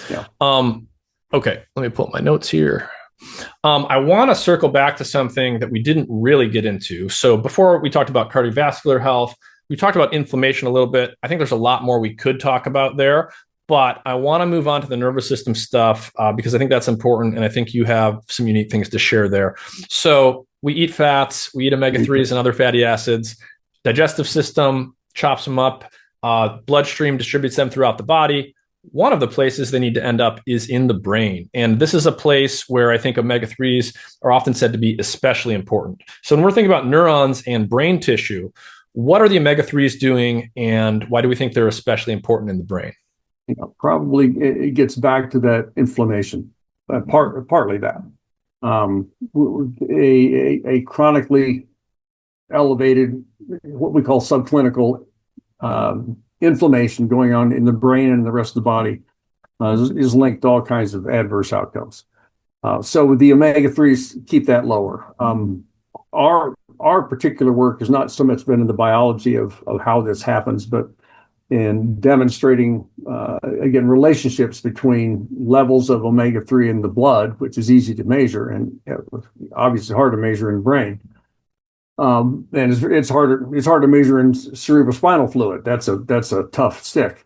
Yeah. Okay, let me pull up my notes here. I want to circle back to something that we didn't really get into. So before we talked about cardiovascular health, we talked about inflammation a little bit. I think there's a lot more we could talk about there, but I want to move on to the nervous system stuff because I think that's important, and I think you have some unique things to share there. So we eat fats, we eat omega-3s and other fatty acids. Digestive system chops them up. Bloodstream distributes them throughout the body. One of the places they need to end up is in the brain. And this is a place where I think omega-3s are often said to be especially important. So when we're thinking about neurons and brain tissue, what are the omega-3s doing, and why do we think they're especially important in the brain? Probably it gets back to that inflammation, partly that. A chronically elevated, what we call subclinical inflammation going on in the brain and the rest of the body is linked to all kinds of adverse outcomes. So the omega-3s keep that lower. Our particular work has not so much been in the biology of how this happens, but in demonstrating, again, relationships between levels of omega-3 in the blood, which is easy to measure and obviously hard to measure in the brain. And it's hard to measure in cerebrospinal fluid. That's a tough stick.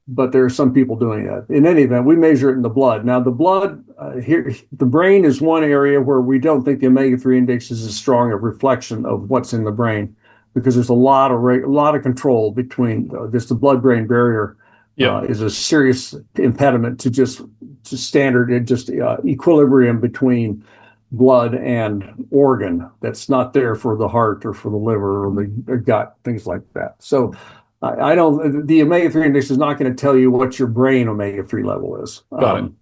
But there are some people doing that. In any event, we measure it in the blood. Now, the blood here, the brain is one area where we don't think the omega-3 index is as strong a reflection of what's in the brain, because there's a lot of control between the blood-brain barrier. Is a serious impediment to standard and equilibrium between blood and organ that's not there for the heart or for the liver or the gut, things like that. So the omega-3 index is not going to tell you what your brain omega-3 level is. Got it.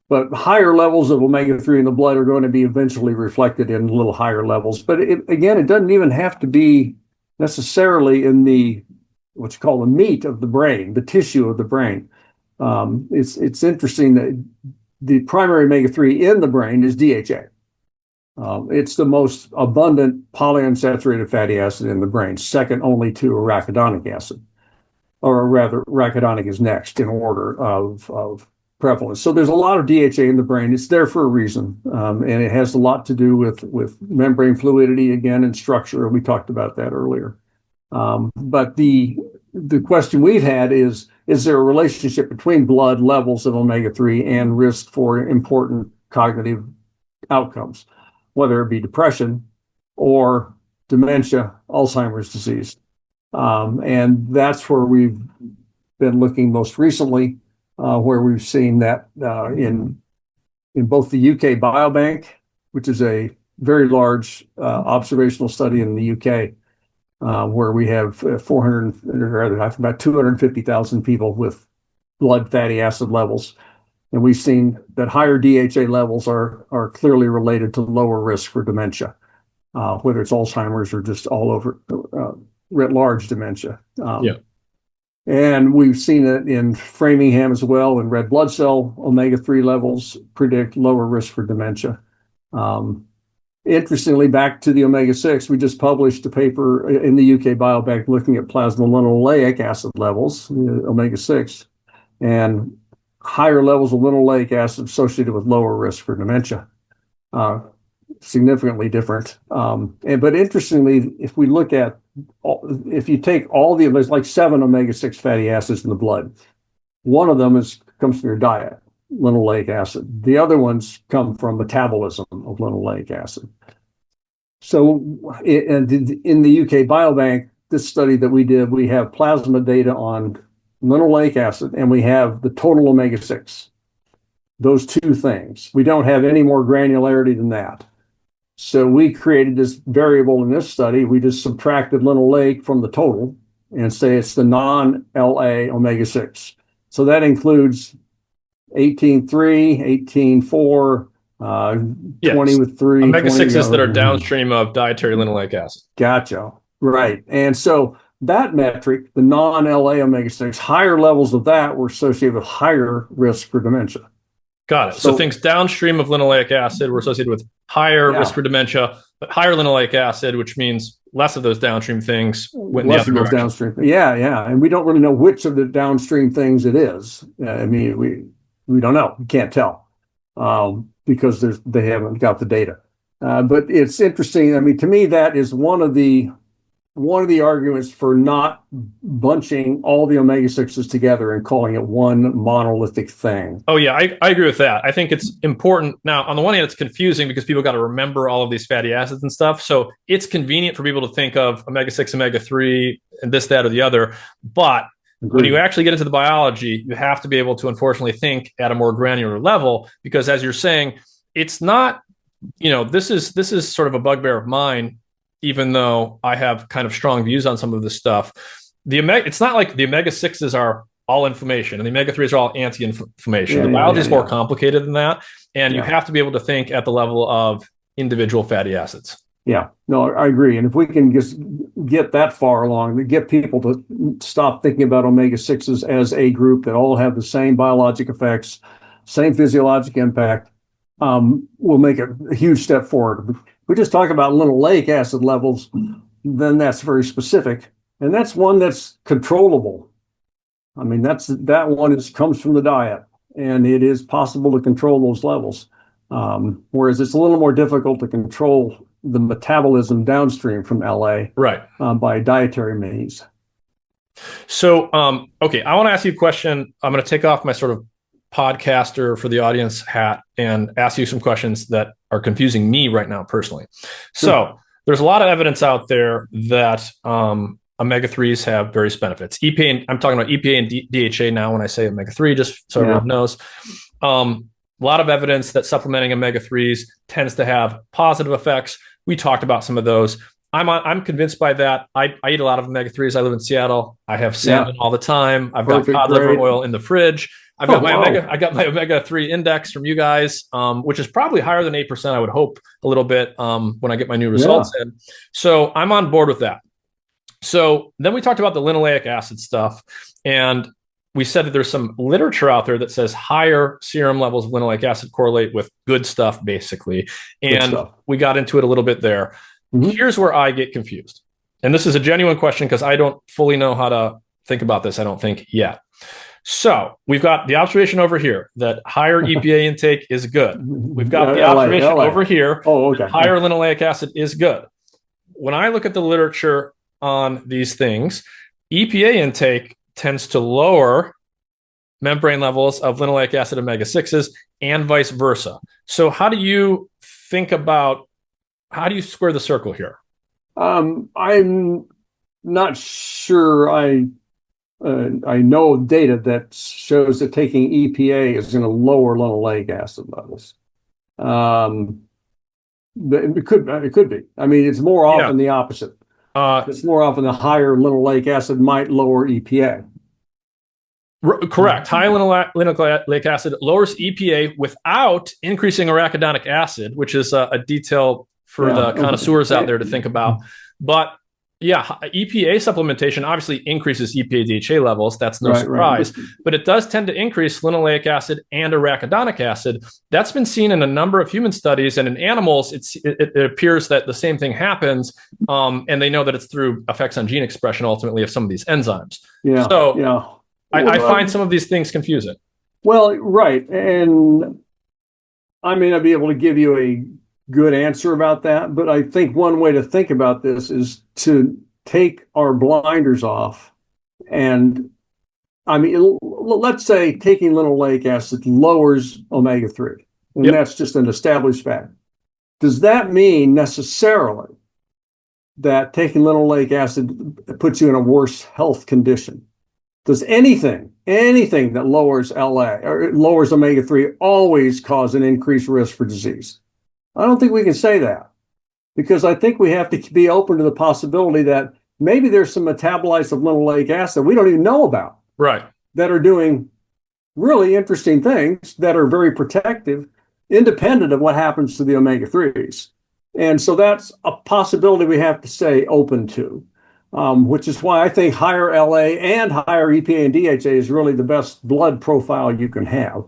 But higher levels of omega-3 in the blood are going to be eventually reflected in a little higher levels. But it doesn't even have to be necessarily in what you call the meat of the brain, the tissue of the brain. It's interesting that the primary omega-3 in the brain is DHA. It's the most abundant polyunsaturated fatty acid in the brain, second only to arachidonic acid, or rather, arachidonic is next in order of prevalence. So there's a lot of DHA in the brain. It's there for a reason, and it has a lot to do with membrane fluidity again and structure. We talked about that earlier. But the question we've had is there a relationship between blood levels of omega-3 and risk for important cognitive outcomes, whether it be depression or dementia, Alzheimer's disease? And that's where we've been looking most recently, where we've seen that in both the UK Biobank, which is a very large observational study in the UK, where we have about 250,000 people with blood fatty acid levels. And we've seen that higher DHA levels are clearly related to lower risk for dementia, whether it's Alzheimer's or just all over writ large dementia. And we've seen it in Framingham as well, and red blood cell omega-3 levels predict lower risk for dementia. Interestingly, back to the omega-6, we just published a paper in the UK Biobank looking at plasma linoleic acid levels, omega-6, and higher levels of linoleic acid associated with lower risk for dementia. Significantly different. But interestingly, if we look at, if you take there's like 7 omega-6 fatty acids in the blood. One of them comes from your diet, linoleic acid. The other ones come from metabolism of linoleic acid. So in the UK Biobank, this study that we did, we have plasma data on linoleic acid, and we have the total omega-6. Those two things. We don't have any more granularity than that. So we created this variable in this study. We just subtracted linoleic from the total and say it's the non-LA omega-6. So that includes 18.3, 18.4, 20 with 3. Omega-6s that are downstream of dietary linoleic acid. Gotcha. Right. And so that metric, the non-LA omega-6, higher levels of that were associated with higher risk for dementia. Got it. So So things downstream of linoleic acid were associated with higher risk yeah, for dementia, but higher linoleic acid, which means less of those downstream things went in the less other of those direction. downstream. Yeah, yeah, and we don't really know which of the downstream things it is. I mean, we don't know. We can't tell because they haven't got the data. But it's interesting. I mean, to me, that is one of the arguments for not bunching all the omega-6s together and calling it one monolithic thing. Oh, yeah, I agree with that. I think it's important. Now, on the one hand, it's confusing because people got to remember all of these fatty acids and stuff. So it's convenient for people to think of omega-6, omega-3, and this, that, or the other. But when you actually get into the biology, you have to be able to unfortunately think at a more granular level because, as you're saying, it's not, this is sort of a bugbear of mine, even though I have kind of strong views on some of this stuff. It's not like the omega-6s are all inflammation and the omega-3s are all anti-inflammation. The biology is more complicated than that. And you have to be able to think at the level of individual fatty acids. Yeah, no, I agree. And if we can just get that far along, to get people to stop thinking about omega-6s as a group that all have the same biologic effects, same physiologic impact, we'll make a huge step forward. If we just talk about linoleic acid levels, then that's very specific. And that's one that's controllable. I mean, that one comes from the diet, and it is possible to control those levels. Whereas it's a little more difficult to control the metabolism downstream from LA by dietary means. So, okay, I want to ask you a question. I'm going to take off my sort of podcaster for the audience hat and ask you some questions that are confusing me right now personally. So there's a lot of evidence out there that omega-3s have various benefits. I'm talking about EPA and DHA now when I say omega-3, just so everyone knows. A lot of evidence that supplementing omega-3s tends to have positive effects. We talked about some of those. I'm convinced by that. I eat a lot of omega-3s. I live in Seattle. I have salmon all the time. I've got cod liver oil in the fridge. I got my omega-3 index from you guys, which is probably higher than 8%. I would hope a little bit when I get my new results in. So I'm on board with that. So then we talked about the linoleic acid stuff, and we said that there's some literature out there that says higher serum levels of linoleic acid correlate with good stuff, basically. And we got into it a little bit there. Mm-hmm. Here's where I get confused. And this is a genuine question because I don't fully know how to think about this, I don't think, yet. So we've got the observation over here that higher EPA intake is good. We've got the observation over here that higher linoleic acid is good. When I look at the literature on these things, EPA intake tends to lower membrane levels of linoleic acid omega-6s and vice versa. So how do you square the circle here? I'm not sure I know data that shows that taking EPA is going to lower linoleic acid levels. It could be. I mean, it's more often the opposite. It's more often the higher linoleic acid might lower EPA. Correct. High linoleic acid lowers EPA without increasing arachidonic acid, which is a detail for the connoisseurs out there to think about. But EPA supplementation obviously increases EPA DHA levels. That's no surprise. But it does tend to increase linoleic acid and arachidonic acid. That's been seen in a number of human studies, and in animals, it appears that the same thing happens. And they know that it's through effects on gene expression ultimately of some of these enzymes. I find some of these things confusing. Well, right. And I may not be able to give you a good answer about that, but I think one way to think about this is to take our blinders off. And I mean, let's say taking linoleic acid lowers omega-3, and that's just an established fact. Does that mean necessarily that taking linoleic acid puts you in a worse health condition? Does anything that lowers LA or lowers omega-3 always cause an increased risk for disease? I don't think we can say that, because I think we have to be open to the possibility that maybe there's some metabolites of linoleic acid we don't even know about, that are doing really interesting things that are very protective, independent of what happens to the omega-3s. And so that's a possibility we have to stay open to. Which is why I think higher LA and higher EPA and DHA is really the best blood profile you can have.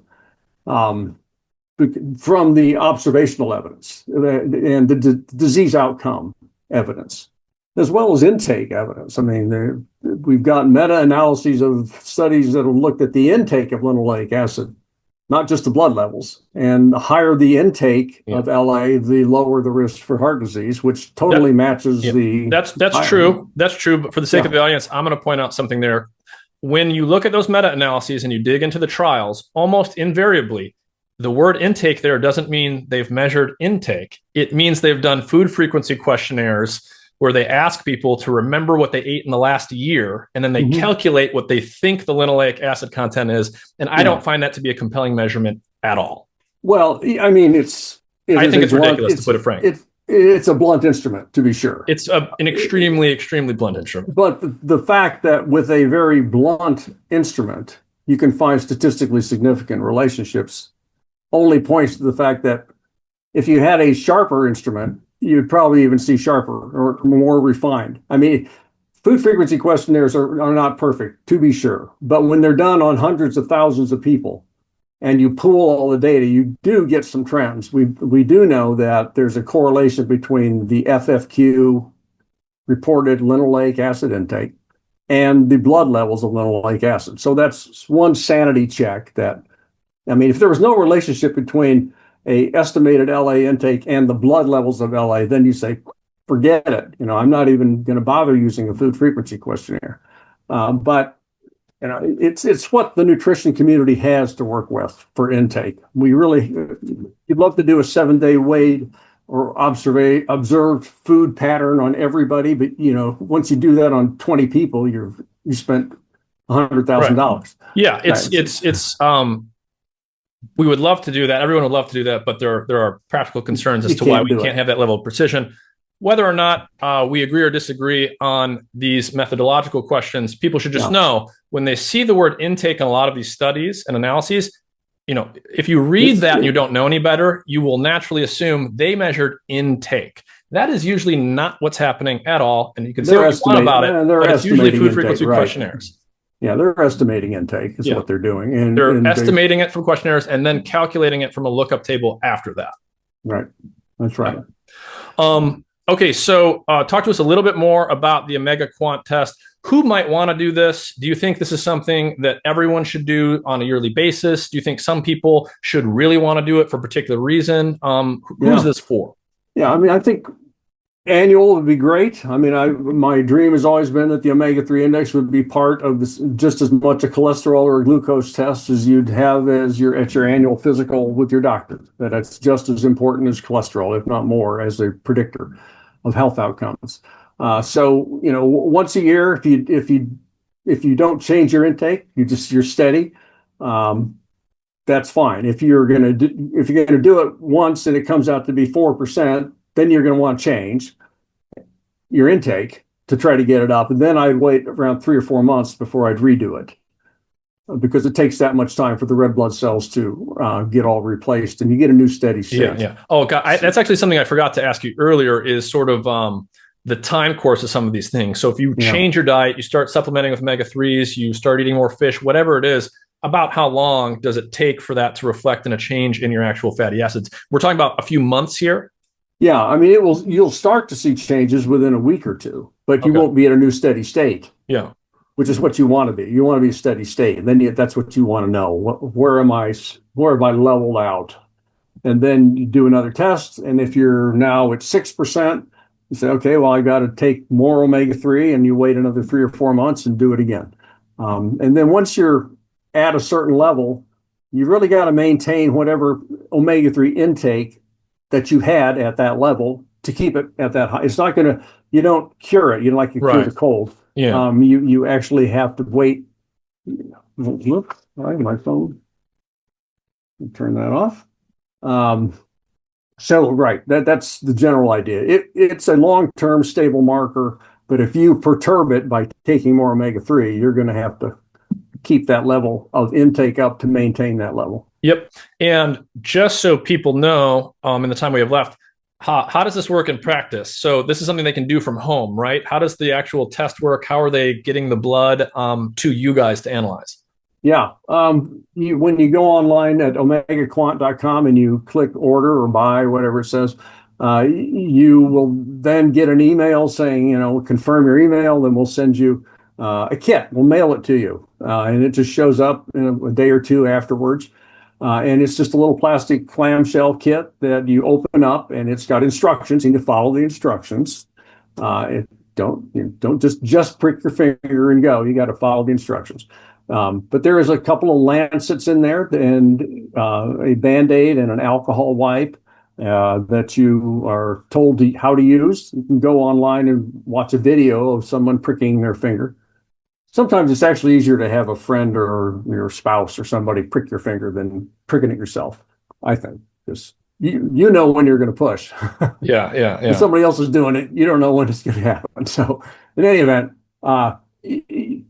from the observational evidence and the disease outcome evidence, as well as intake evidence. I mean, we've got meta-analyses of studies that have looked at the intake of linoleic acid, not just the blood levels. And the higher the intake of LA, the lower the risk for heart disease, which totally matches the... That's true. That's true. But for the sake of the audience, I'm going to point out something there. When you look at those meta-analyses and you dig into the trials, almost invariably, the word intake there doesn't mean they've measured intake. It means they've done food frequency questionnaires where they ask people to remember what they ate in the last year, and then they calculate what they think the linoleic acid content is. And I don't find that to be a compelling measurement at all. Well, I mean, I think it's ridiculous, to put it frank. It's a blunt instrument, to be sure. It's an extremely, extremely blunt instrument. But the fact that with a very blunt instrument, you can find statistically significant relationships only points to the fact that if you had a sharper instrument, you'd probably even see sharper or more refined. I mean, food frequency questionnaires are not perfect, to be sure. But when they're done on hundreds of thousands of people, and you pool all the data, you do get some trends. We do know that there's a correlation between the FFQ reported linoleic acid intake and the blood levels of linoleic acid. So that's one sanity check that, I mean, if there was no relationship between a estimated LA intake and the blood levels of LA, then you say, forget it. You know, I'm not even going to bother using a food frequency questionnaire. But you know, it's what the nutrition community has to work with for intake. You'd love to do a 7-day weighed or observed food pattern on everybody, but you know, once you do that on 20 people, you spent $100,000. Right. Yeah, it's we would love to do that. Everyone would love to do that, but there are practical concerns as to why we can't have that level of precision. Whether or not we agree or disagree on these methodological questions, people should just know when they see the word intake in a lot of these studies and analyses, you know, if you read that and you don't know any better, you will naturally assume they measured intake. That is usually not what's happening at all. And you can say what you want about it, but it's usually food frequency questionnaires. Yeah, they're estimating intake is what they're doing. And they're estimating it from questionnaires and then calculating it from a lookup table after that. Right. That's right. Okay, so talk to us a little bit more about the OmegaQuant test. Who might want to do this? Do you think this is something that everyone should do on a yearly basis? Do you think some people should really want to do it for a particular reason? Who's this for? Yeah, I mean, I think annual would be great. I mean, my dream has always been that the omega-3 index would be part of this, just as much a cholesterol or a glucose test as you'd have at your annual physical with your doctor. That's just as important as cholesterol, if not more, as a predictor of health outcomes. So, you know, once a year, if you don't change your intake, you're steady. That's fine. If you're gonna do it once and it comes out to be 4%, then you're going to want to change your intake to try to get it up. And then I'd wait around 3 or 4 months before I'd redo it, because it takes that much time for the red blood cells to get all replaced, and you get a new steady state. Yeah. Oh, God, that's actually something I forgot to ask you earlier, is sort of the time course of some of these things. So if you change your diet, you start supplementing with omega-3s, you start eating more fish, whatever it is, about how long does it take for that to reflect in a change in your actual fatty acids? We're talking about a few months here. Yeah, I mean, you'll start to see changes within a week or two, but you won't be at a new steady state. Yeah. Which is what you want to be. You want to be a steady state. And then that's what you want to know. Where am I leveled out? And then you do another test. And if you're now at 6%, you say, okay, well, I got to take more omega-3, and you wait another 3 or 4 months and do it again. And then once you're at a certain level, you really got to maintain whatever omega-3 intake that you had at that level to keep it at that high. It's not going to, you don't cure it. You know, like you cure the cold. Yeah. You actually have to wait. Look, my phone. Turn that off. That's the general idea. It's a long-term stable marker, but if you perturb it by taking more omega-3, you're going to have to keep that level of intake up to maintain that level. Yep. And just so people know, in the time we have left, how does this work in practice? So this is something they can do from home, right? How does the actual test work? How are they getting the blood to you guys to analyze? Yeah. When you go online at OmegaQuant.com and you click order or buy, whatever it says, you will then get an email saying, confirm your email, and we'll send you a kit. We'll mail it to you. And it just shows up in a day or two afterwards. And it's just a little plastic clamshell kit that you open up, and it's got instructions. You need to follow the instructions. Don't just prick your finger and go. You got to follow the instructions. But there is a couple of lancets in there and a Band-Aid and an alcohol wipe that you are told how to use. You can go online and watch a video of someone pricking their finger. Sometimes it's actually easier to have a friend or your spouse or somebody prick your finger than pricking it yourself, I think, because you know when you're going to push. Yeah. If somebody else is doing it, you don't know when it's going to happen. So in any event,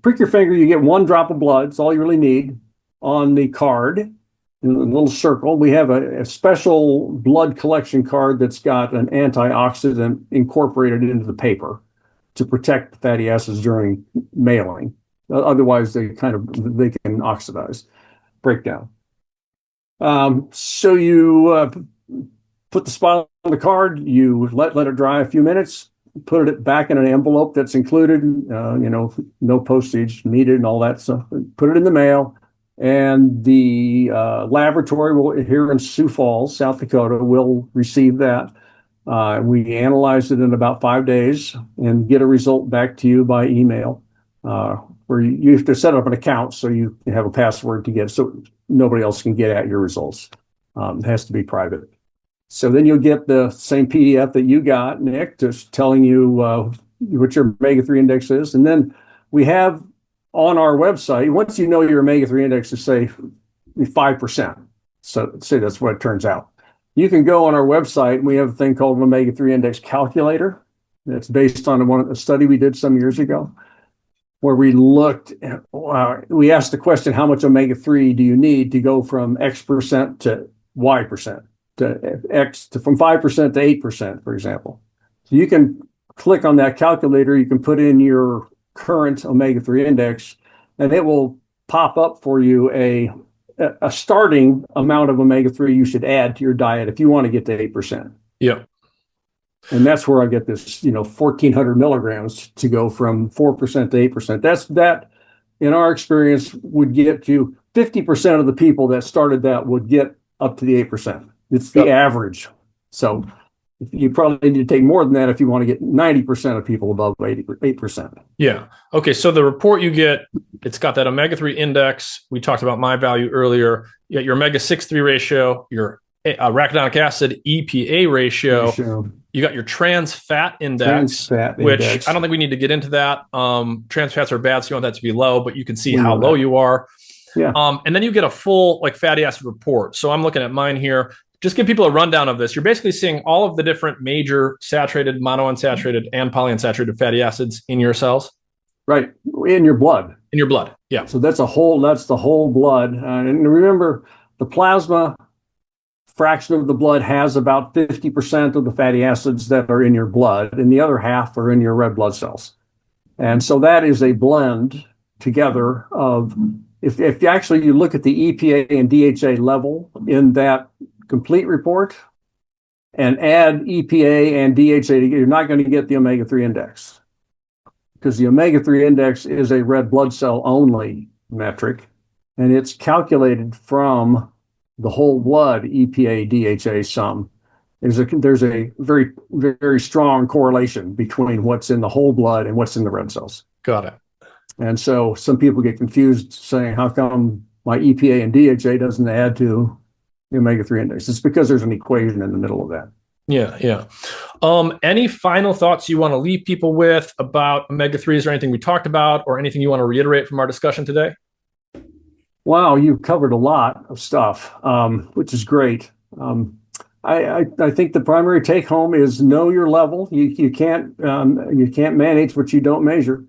prick your finger, you get 1 drop of blood. It's all you really need on the card in a little circle. We have a special blood collection card that's got an antioxidant incorporated into the paper to protect the fatty acids during mailing. Otherwise, they can oxidize, break down. So you put the spot on the card, you let it dry a few minutes, put it back in an envelope that's included, no postage needed and all that stuff. Put it in the mail, and the laboratory here in Sioux Falls, South Dakota, will receive that. We analyze it in about 5 days and get a result back to you by email, where you have to set up an account so you have a password to get, so nobody else can get at your results. It has to be private. So then you'll get the same PDF that you got, Nick, just telling you what your omega-3 index is. And then we have on our website, once you know your omega-3 index is, say, 5%. So say that's what it turns out. You can go on our website, and we have a thing called an omega-3 index calculator. That's based on a study we did some years ago, where we we asked the question, how much omega-3 do you need to go from X% to Y%? From 5% to 8%, for example. So you can click on that calculator, you can put in your current omega-3 index, and it will pop up for you a starting amount of omega-3 you should add to your diet if you want to get to 8%. Yeah. And that's where I get this, 1,400 milligrams to go from 4% to 8%. That, in our experience, would get to 50% of the people that started that would get up to the 8%. It's the average. So you probably need to take more than that if you want to get 90% of people above 8%. Yeah. Okay. So the report you get, it's got that omega-3 index. We talked about my value earlier. You got your omega-6/3 ratio, your arachidonic acid EPA ratio. You got your trans fat index, which I don't think we need to get into that. Trans fats are bad, so you want that to be low, but you can see how low you are. Yeah. And then you get a full fatty acid report. So I'm looking at mine here. Just give people a rundown of this. You're basically seeing all of the different major saturated, monounsaturated, and polyunsaturated fatty acids in your cells. Right. In your blood. In your blood. Yeah. So that's the whole blood. And remember, the plasma fraction of the blood has about 50% of the fatty acids that are in your blood, and the other half are in your red blood cells. And so that is a blend together of, if you look at the EPA and DHA level in that complete report and add EPA and DHA, you're not going to get the omega-3 index, because the omega-3 index is a red blood cell only metric, and it's calculated from the whole blood EPA DHA sum. There's a very, very strong correlation between what's in the whole blood and what's in the red cells. Got it. And so some people get confused saying, how come my EPA and DHA doesn't add to the omega-3 index? It's because there's an equation in the middle of that. Yeah. Any final thoughts you want to leave people with about omega-3s or anything we talked about, or anything you want to reiterate from our discussion today? Wow, you've covered a lot of stuff, which is great. I think the primary take home is know your level. You can't manage what you don't measure,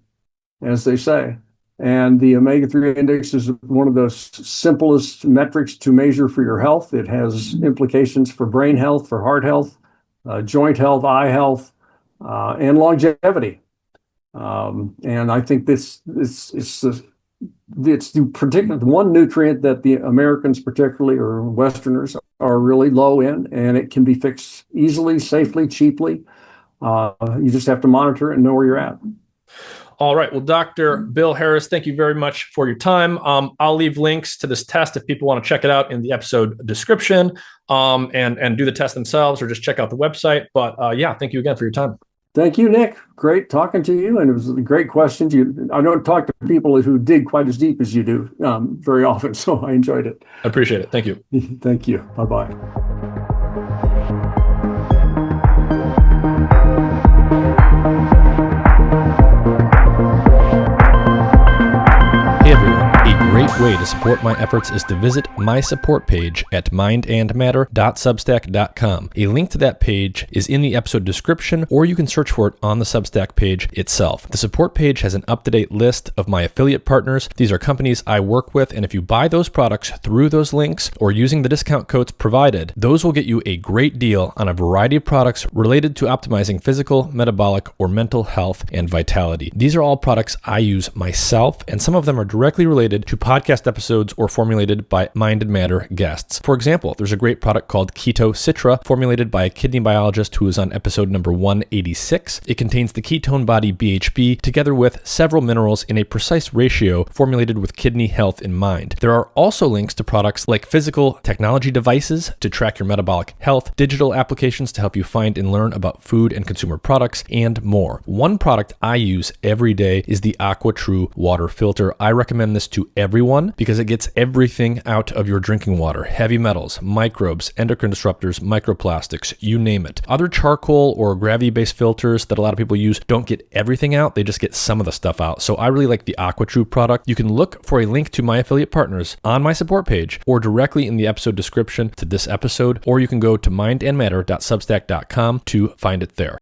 as they say. And the omega-3 index is one of those simplest metrics to measure for your health. It has implications for brain health, for heart health, joint health, eye health, and longevity. And I think this is it's the particular one nutrient that the Americans, particularly, or Westerners, are really low in, and it can be fixed easily, safely, cheaply. You just have to monitor it and know where you're at. All right. Well, Dr. Bill Harris, thank you very much for your time. I'll leave links to this test if people want to check it out in the episode description, and do the test themselves or just check out the website. But yeah, thank you again for your time. Thank you, Nick. Great talking to you, and it was great questions. I don't talk to people who dig quite as deep as you do very often, so I enjoyed it. I appreciate it. Thank you. Thank you. Bye-bye. Hey everyone, a great way to support my efforts is to visit my support page at mindandmatter.substack.com. A link to that page is in the episode description, or you can search for it on the Substack page itself. The support page has an up-to-date list of my affiliate partners. These are companies I work with, and if you buy those products through those links or using the discount codes provided, those will get you a great deal on a variety of products related to optimizing physical, metabolic, or mental health and vitality. These are all products I use myself, and some of them are directly related to podcast episodes or formulated by Mind and Matter guests. For example, there's a great product called Keto Citra, formulated by a kidney biologist who is on episode number 186. It contains the ketone body BHB together with several minerals in a precise ratio, formulated with kidney health in mind. There are also links to products like physical technology devices to track your metabolic health, digital applications to help you find and learn about food and consumer products, and more. One product I use every day is the AquaTrue water filter. I recommend this to everyone because it gets everything out of your drinking water: heavy metals, microbes, endocrine disruptors, microplastics, you name it. Other charcoal or gravity-based filters that a lot of people use don't get everything out, they just get some of the stuff out. So I really like the AquaTrue product. You can look for a link to my affiliate partners on my support page or directly in the episode description to this episode, or you can go to mindandmatter.substack.com to find it there.